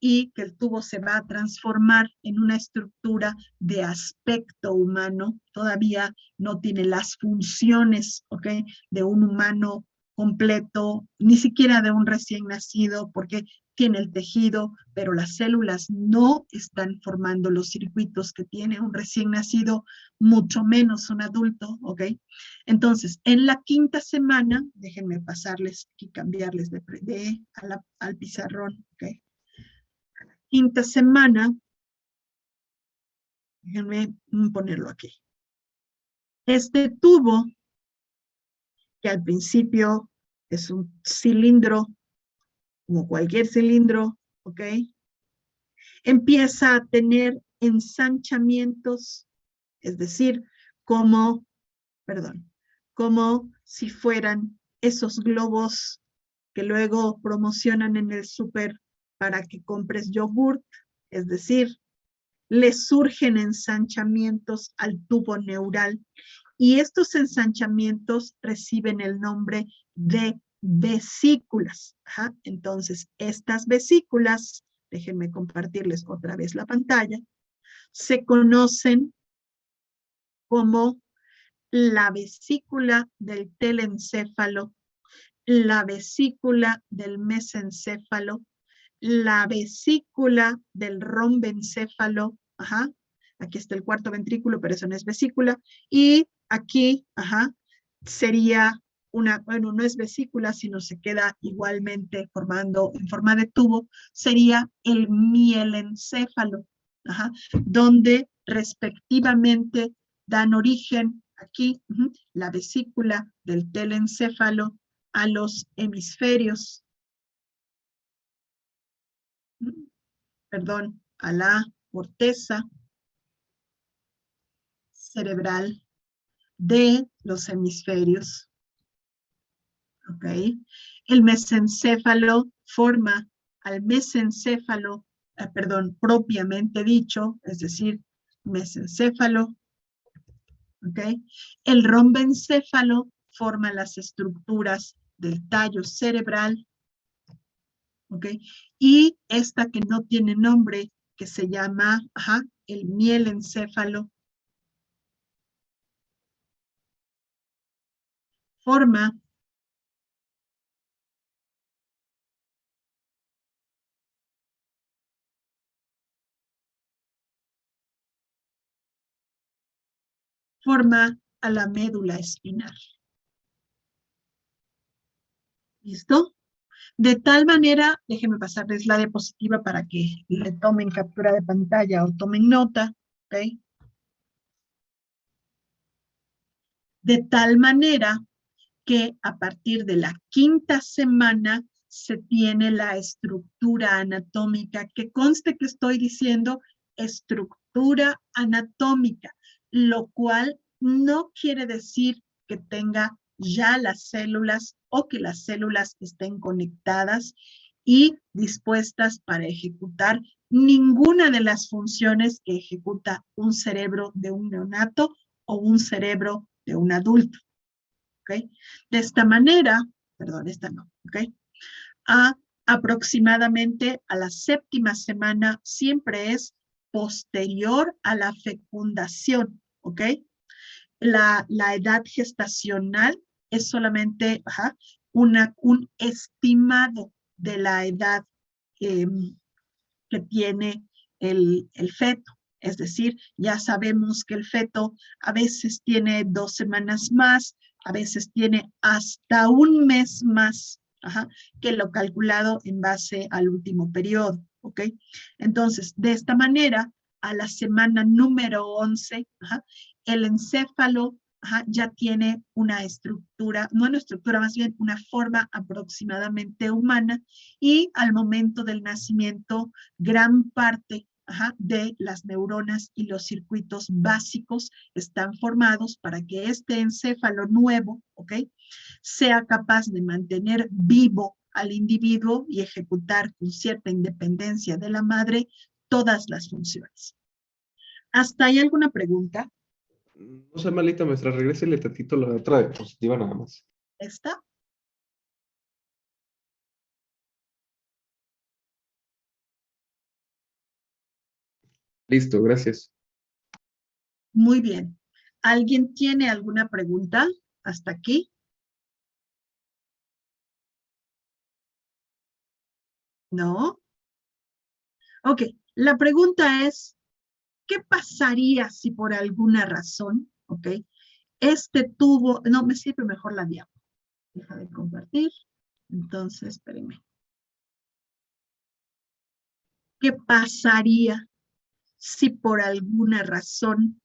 y que el tubo se va a transformar en una estructura de aspecto humano, todavía no tiene las funciones, ¿ok? De un humano completo, ni siquiera de un recién nacido, porque tiene el tejido, pero las células no están formando los circuitos que tiene un recién nacido, mucho menos un adulto, ¿ok? Entonces, en la quinta semana, déjenme pasarles y cambiarles al pizarrón, ¿ok? Quinta semana, déjenme ponerlo aquí. Este tubo, que al principio es un cilindro, como cualquier cilindro, ¿ok? Empieza a tener ensanchamientos, es decir, como si fueran esos globos que luego promocionan en el súper para que compres yogurt, es decir, le surgen ensanchamientos al tubo neural y estos ensanchamientos reciben el nombre de vesículas. Ajá. Entonces, estas vesículas, déjenme compartirles otra vez la pantalla, se conocen como la vesícula del telencéfalo, la vesícula del mesencéfalo, la vesícula del rombencéfalo, ajá, aquí está el cuarto ventrículo, pero eso no es vesícula, y aquí, ajá, sería bueno, no es vesícula, sino se queda igualmente formando en forma de tubo, sería el mielencéfalo, ajá, donde respectivamente dan origen aquí, la vesícula del telencéfalo a los hemisferios, perdón, a la corteza cerebral de los hemisferios. ¿Ok? El mesencéfalo forma al mesencéfalo, propiamente dicho, es decir, mesencéfalo. ¿Ok? El rombencéfalo forma las estructuras del tallo cerebral. ¿Ok? Y esta que no tiene nombre, que se llama, el mielencéfalo, forma a la médula espinal. ¿Listo? De tal manera, déjenme pasarles la diapositiva para que le tomen captura de pantalla o tomen nota, ¿ok? De tal manera que a partir de la quinta semana se tiene la estructura anatómica, que conste que estoy diciendo estructura anatómica, lo cual no quiere decir que tenga ya las células o que las células estén conectadas y dispuestas para ejecutar ninguna de las funciones que ejecuta un cerebro de un neonato o un cerebro de un adulto. ¿Okay? De esta manera, perdón, esta no, ¿ok? Aproximadamente a la séptima semana siempre es posterior a la fecundación, ¿ok? La edad gestacional es solamente un estimado de la edad que tiene el feto. Es decir, ya sabemos que el feto a veces tiene 2 semanas más, a veces tiene hasta un mes más, que lo calculado en base al último periodo, ¿ok? Entonces, de esta manera, a la semana número 11, el encéfalo ya tiene una estructura, no una estructura, más bien una forma aproximadamente humana, y al momento del nacimiento, gran parte de las neuronas y los circuitos básicos están formados para que este encéfalo nuevo, ¿ok?, sea capaz de mantener vivo al individuo y ejecutar con cierta independencia de la madre todas las funciones. ¿Hasta ahí alguna pregunta? No sé, malita maestra, regrésele tantito la otra diapositiva nada más. ¿Esta? Listo, gracias. Muy bien. ¿Alguien tiene alguna pregunta hasta aquí? ¿No? Ok, la pregunta es, ¿qué pasaría si por alguna razón, ok, este tubo, no, me sirve mejor la diapo. Deja de compartir. Entonces, espérenme. ¿Qué pasaría si por alguna razón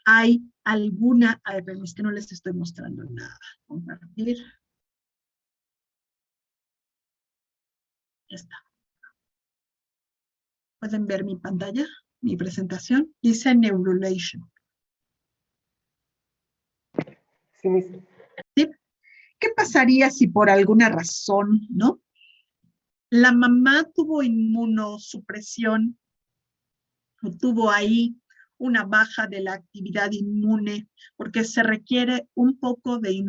hay alguna, a ver, es que no les estoy mostrando nada. Compartir. Esta. ¿Pueden ver mi pantalla? Mi presentación. Dice Neurulation. Sí, Miss. ¿Sí? ¿Qué pasaría si por alguna razón, ¿no? La mamá tuvo inmunosupresión, o tuvo ahí una baja de la actividad inmune, porque se requiere un poco de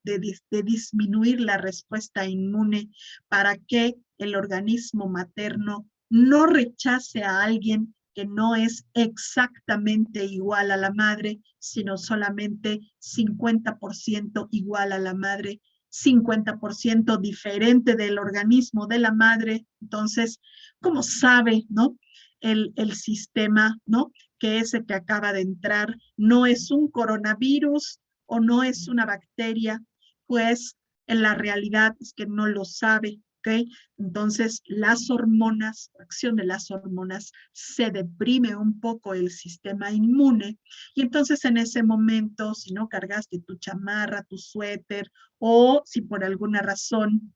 de disminuir la respuesta inmune para que el organismo materno no rechace a alguien que no es exactamente igual a la madre, sino solamente 50% igual a la madre, 50% diferente del organismo de la madre. Entonces, ¿cómo sabe, no? El sistema, ¿no? Que ese que acaba de entrar no es un coronavirus o no es una bacteria, pues en la realidad es que no lo sabe, ¿ok? Entonces las hormonas, acción de las hormonas, se deprime un poco el sistema inmune y entonces en ese momento, si no cargaste tu chamarra, tu suéter o si por alguna razón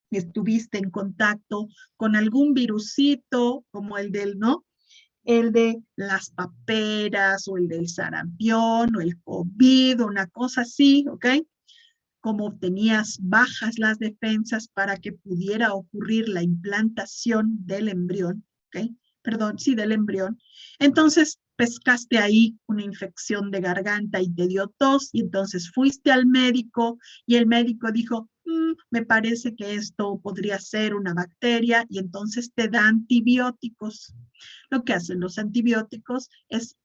estuviste en contacto con algún virusito como el del, ¿no? El de las paperas o el del sarampión o el COVID o una cosa así, ¿ok? Como tenías bajas las defensas para que pudiera ocurrir la implantación del embrión, ¿ok? Perdón, sí, del embrión. Entonces pescaste ahí una infección de garganta y te dio tos y entonces fuiste al médico y el médico dijo, me parece que esto podría ser una bacteria y entonces te da antibióticos. Lo que hacen los antibióticos es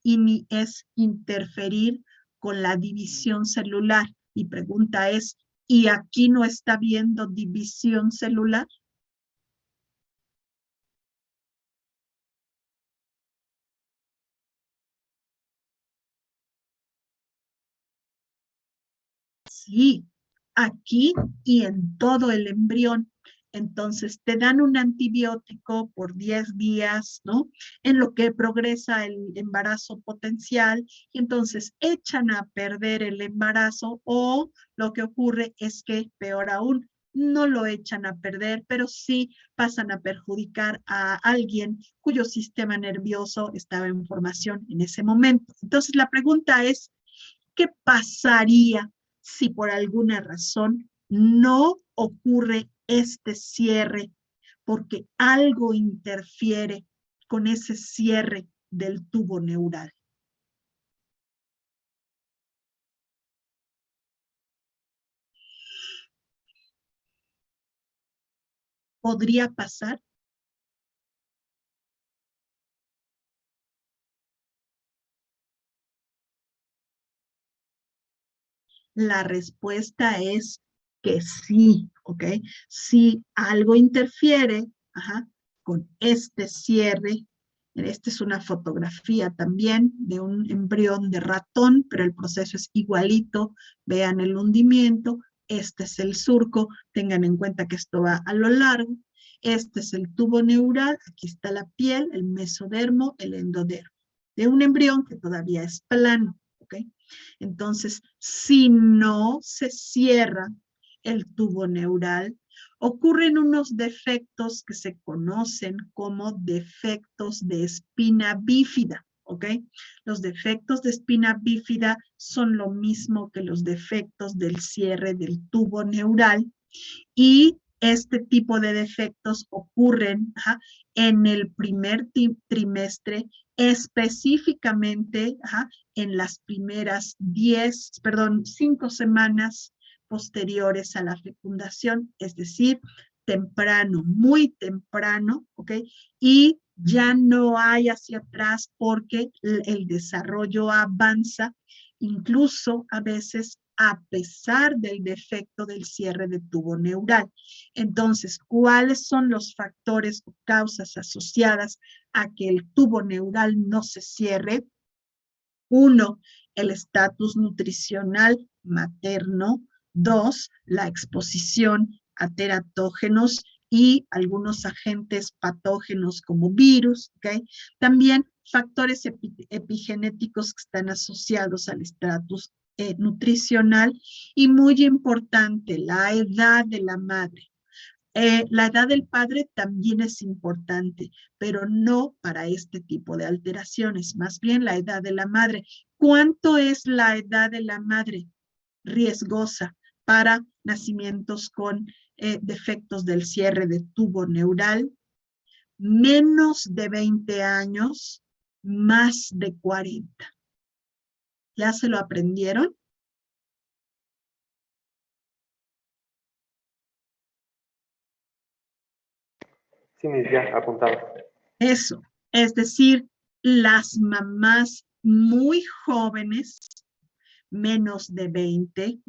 interferir con la división celular. Mi pregunta es, ¿y aquí no está viendo división celular? Sí, aquí y en todo el embrión. Entonces te dan un antibiótico por 10 días, ¿no? En lo que progresa el embarazo potencial y entonces echan a perder el embarazo o lo que ocurre es que, peor aún, no lo echan a perder, pero sí pasan a perjudicar a alguien cuyo sistema nervioso estaba en formación en ese momento. Entonces la pregunta es, ¿qué pasaría si por alguna razón no ocurre este cierre? Porque algo interfiere con ese cierre del tubo neural. ¿Podría pasar? La respuesta es que sí, ¿ok? Si algo interfiere, con este cierre, esta es una fotografía también de un embrión de ratón, pero el proceso es igualito, vean el hundimiento, este es el surco, tengan en cuenta que esto va a lo largo, este es el tubo neural, aquí está la piel, el mesodermo, el endodermo, de un embrión que todavía es plano, ¿ok? Entonces, si no se cierra el tubo neural, ocurren unos defectos que se conocen como defectos de espina bífida, ¿ok? Los defectos de espina bífida son lo mismo que los defectos del cierre del tubo neural y este tipo de defectos ocurren en el primer trimestre, específicamente en las primeras 5 semanas posteriores a la fecundación, es decir, temprano, muy temprano, ¿ok? Y ya no hay hacia atrás porque el desarrollo avanza, incluso a veces a pesar del defecto del cierre de tubo neural. Entonces, ¿cuáles son los factores o causas asociadas a que el tubo neural no se cierre? 1, el estatus nutricional materno. 2, la exposición a teratógenos y algunos agentes patógenos como virus, ¿ok? También factores epigenéticos que están asociados al estatus nutricional y muy importante, la edad de la madre. La edad del padre también es importante, pero no para este tipo de alteraciones, más bien la edad de la madre. ¿Cuánto es la edad de la madre riesgosa para nacimientos con defectos del cierre de tubo neural? Menos de 20 años, más de 40. ¿Ya se lo aprendieron? Sí, ya apuntado. Eso, es decir, las mamás muy jóvenes, menos de 20,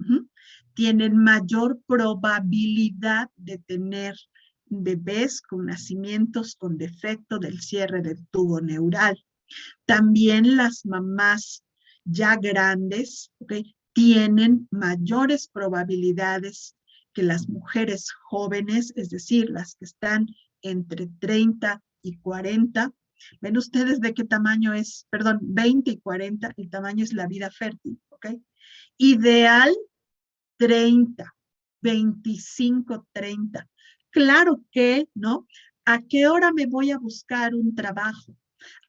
tienen mayor probabilidad de tener bebés con nacimientos con defecto del cierre del tubo neural. También las mamás ya grandes, ¿okay?, tienen mayores probabilidades que las mujeres jóvenes, es decir, las que están entre 30 y 40. ¿Ven ustedes de qué tamaño es? Perdón, 20 y 40, el tamaño es la vida fértil, ¿ok? Ideal, 30, 25, 30. Claro que, ¿no? ¿A qué hora me voy a buscar un trabajo?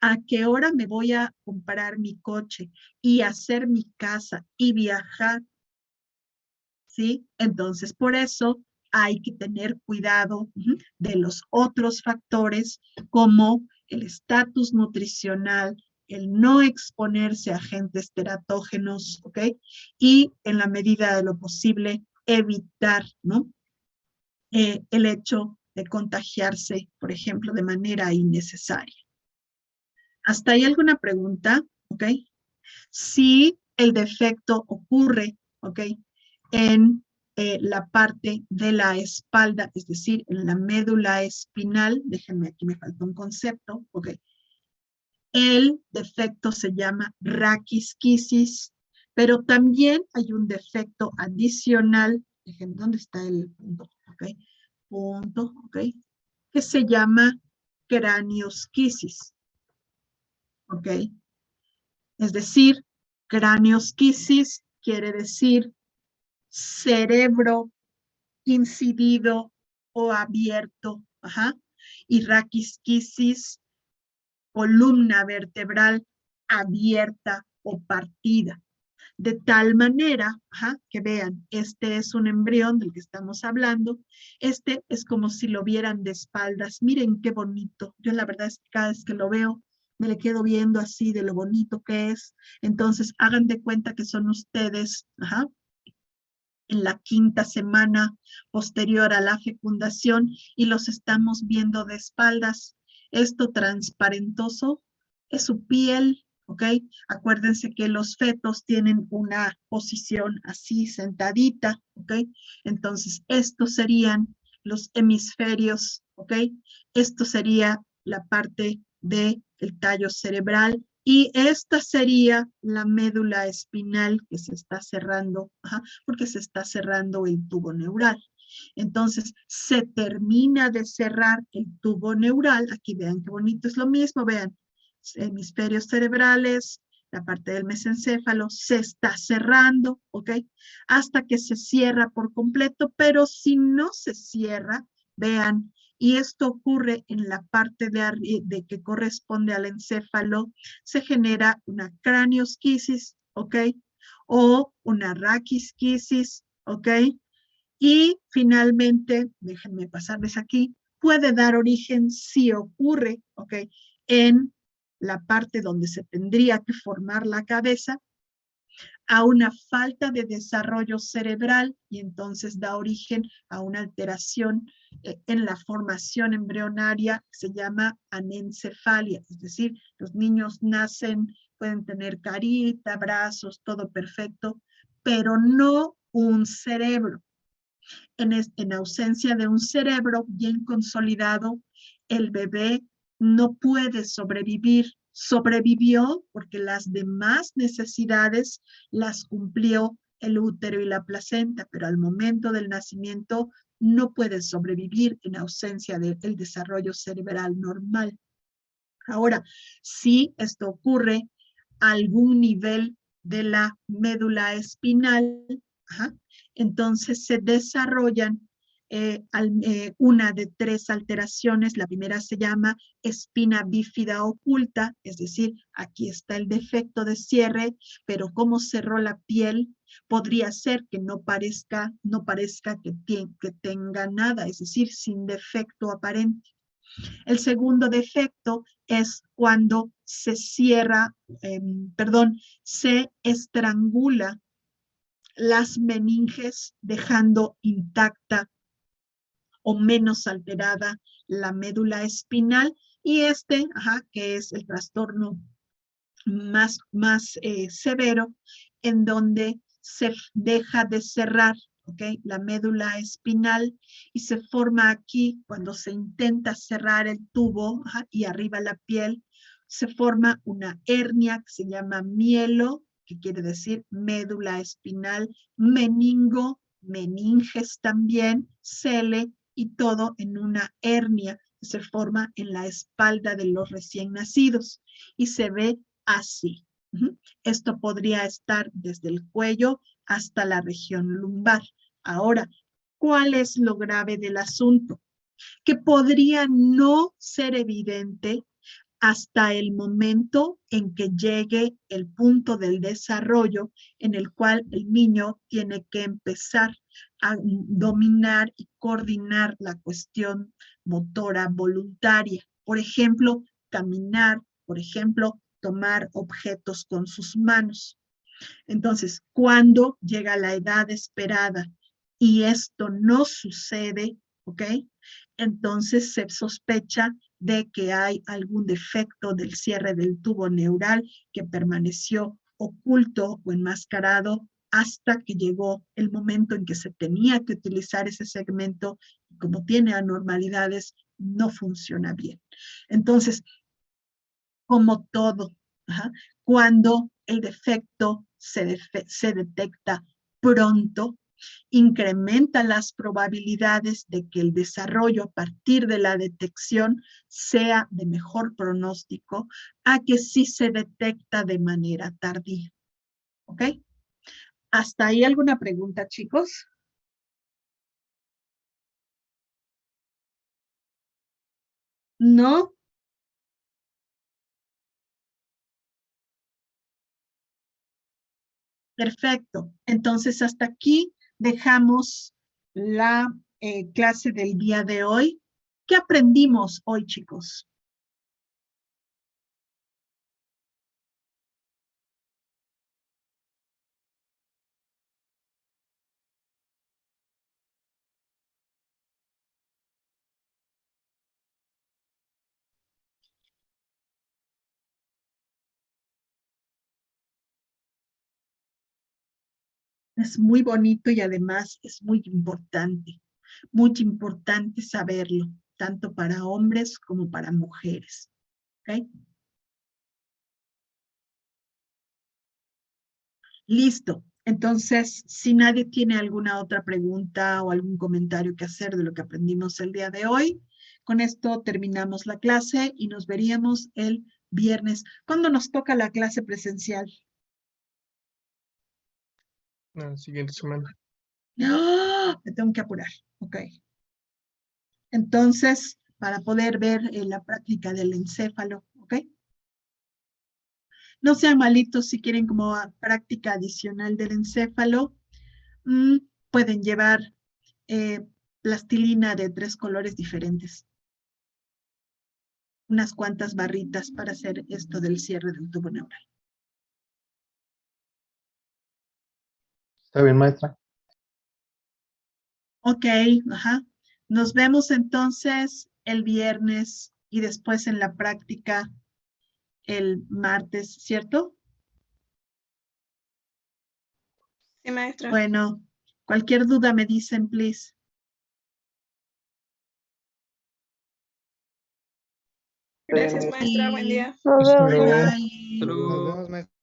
¿A qué hora me voy a comprar mi coche y hacer mi casa y viajar? ¿Sí? Entonces, por eso hay que tener cuidado de los otros factores como el estatus nutricional, el no exponerse a agentes teratógenos, ¿ok? Y en la medida de lo posible evitar, ¿no? El hecho de contagiarse, por ejemplo, de manera innecesaria. ¿Hasta ahí alguna pregunta? ¿Ok? Si el defecto ocurre, ¿ok?, en la parte de la espalda, es decir, en la médula espinal, déjenme, aquí me falta un concepto, ¿ok? El defecto se llama raquisquisis, pero también hay un defecto adicional, déjenme, ¿dónde está el punto? ¿Ok? Punto, ¿ok? Que se llama craniosquisis, ¿ok? Es decir, craniosquisis quiere decir cerebro incidido o abierto, y raquisquisis, columna vertebral abierta o partida. De tal manera, que vean, este es un embrión del que estamos hablando, este es como si lo vieran de espaldas. Miren qué bonito. Yo la verdad es que cada vez que lo veo, me le quedo viendo así de lo bonito que es. Entonces, hagan de cuenta que son ustedes, en la 5ª semana posterior a la fecundación y los estamos viendo de espaldas. Esto transparentoso es su piel, ¿ok? Acuérdense que los fetos tienen una posición así, sentadita, ¿ok? Entonces, estos serían los hemisferios, ¿ok? Esto sería la parte del tallo cerebral y esta sería la médula espinal que se está cerrando, porque se está cerrando el tubo neural. Entonces, se termina de cerrar el tubo neural. Aquí vean qué bonito es lo mismo, vean, hemisferios cerebrales, la parte del mesencéfalo se está cerrando, ¿ok? Hasta que se cierra por completo, pero si no se cierra, vean, y esto ocurre en la parte de que corresponde al encéfalo, se genera una craniosquisis, ¿ok? O una raquisquisis, ¿ok? Y finalmente, déjenme pasarles aquí, puede dar origen, si ocurre, ¿ok?, en la parte donde se tendría que formar la cabeza, a una falta de desarrollo cerebral y entonces da origen a una alteración en la formación embrionaria que se llama anencefalia, es decir, los niños nacen, pueden tener carita, brazos, todo perfecto, pero no un cerebro. En ausencia de un cerebro bien consolidado, el bebé no puede sobrevivir. Sobrevivió porque las demás necesidades las cumplió el útero y la placenta, pero al momento del nacimiento no puede sobrevivir en ausencia del desarrollo cerebral normal. Ahora, si esto ocurre a algún nivel de la médula espinal, entonces se desarrollan una de 3 alteraciones. La primera se llama espina bífida oculta, es decir, aquí está el defecto de cierre, pero como cerró la piel, podría ser que no parezca que tenga nada, es decir, sin defecto aparente. El segundo defecto es cuando se cierra, se estrangula las meninges dejando intacta o menos alterada la médula espinal, y que es el trastorno más severo, en donde se deja de cerrar la médula espinal y se forma aquí, cuando se intenta cerrar el tubo y arriba la piel, se forma una hernia que se llama mielo, que quiere decir médula espinal, meningo, meninges también, cele, y todo en una hernia que se forma en la espalda de los recién nacidos y se ve así. Esto podría estar desde el cuello hasta la región lumbar. Ahora, ¿cuál es lo grave del asunto? Que podría no ser evidente hasta el momento en que llegue el punto del desarrollo en el cual el niño tiene que empezar a dominar y coordinar la cuestión motora voluntaria. Por ejemplo, caminar, por ejemplo, tomar objetos con sus manos. Entonces, cuando llega la edad esperada y esto no sucede, entonces se sospecha de que hay algún defecto del cierre del tubo neural que permaneció oculto o enmascarado hasta que llegó el momento en que se tenía que utilizar ese segmento, y como tiene anormalidades, no funciona bien. Entonces, como todo, cuando el defecto se detecta pronto, incrementa las probabilidades de que el desarrollo a partir de la detección sea de mejor pronóstico a que sí se detecta de manera tardía. ¿Ok? ¿Hasta ahí alguna pregunta, chicos? ¿No? Perfecto. Entonces, hasta aquí dejamos la clase del día de hoy. ¿Qué aprendimos hoy, chicos? Es muy bonito y además es muy importante saberlo, tanto para hombres como para mujeres. ¿Ok? Listo. Entonces, si nadie tiene alguna otra pregunta o algún comentario que hacer de lo que aprendimos el día de hoy, con esto terminamos la clase y nos veríamos el viernes. ¿Cuándo nos toca la clase presencial? La siguiente semana. ¡Ah! Me tengo que apurar. Ok. Entonces, para poder ver la práctica del encéfalo, ¿ok? No sean malitos si quieren como práctica adicional del encéfalo. Pueden llevar plastilina de 3 colores diferentes. Unas cuantas barritas para hacer esto del cierre del tubo neural. Está bien, maestra. Ok, Nos vemos entonces el viernes y después en la práctica el martes, ¿cierto? Sí, maestra. Bueno, cualquier duda me dicen, please. Gracias, maestra. Buen día. Nos Hasta vemos, luego. maestra. Bye. Hasta luego. Nos vemos, maestro.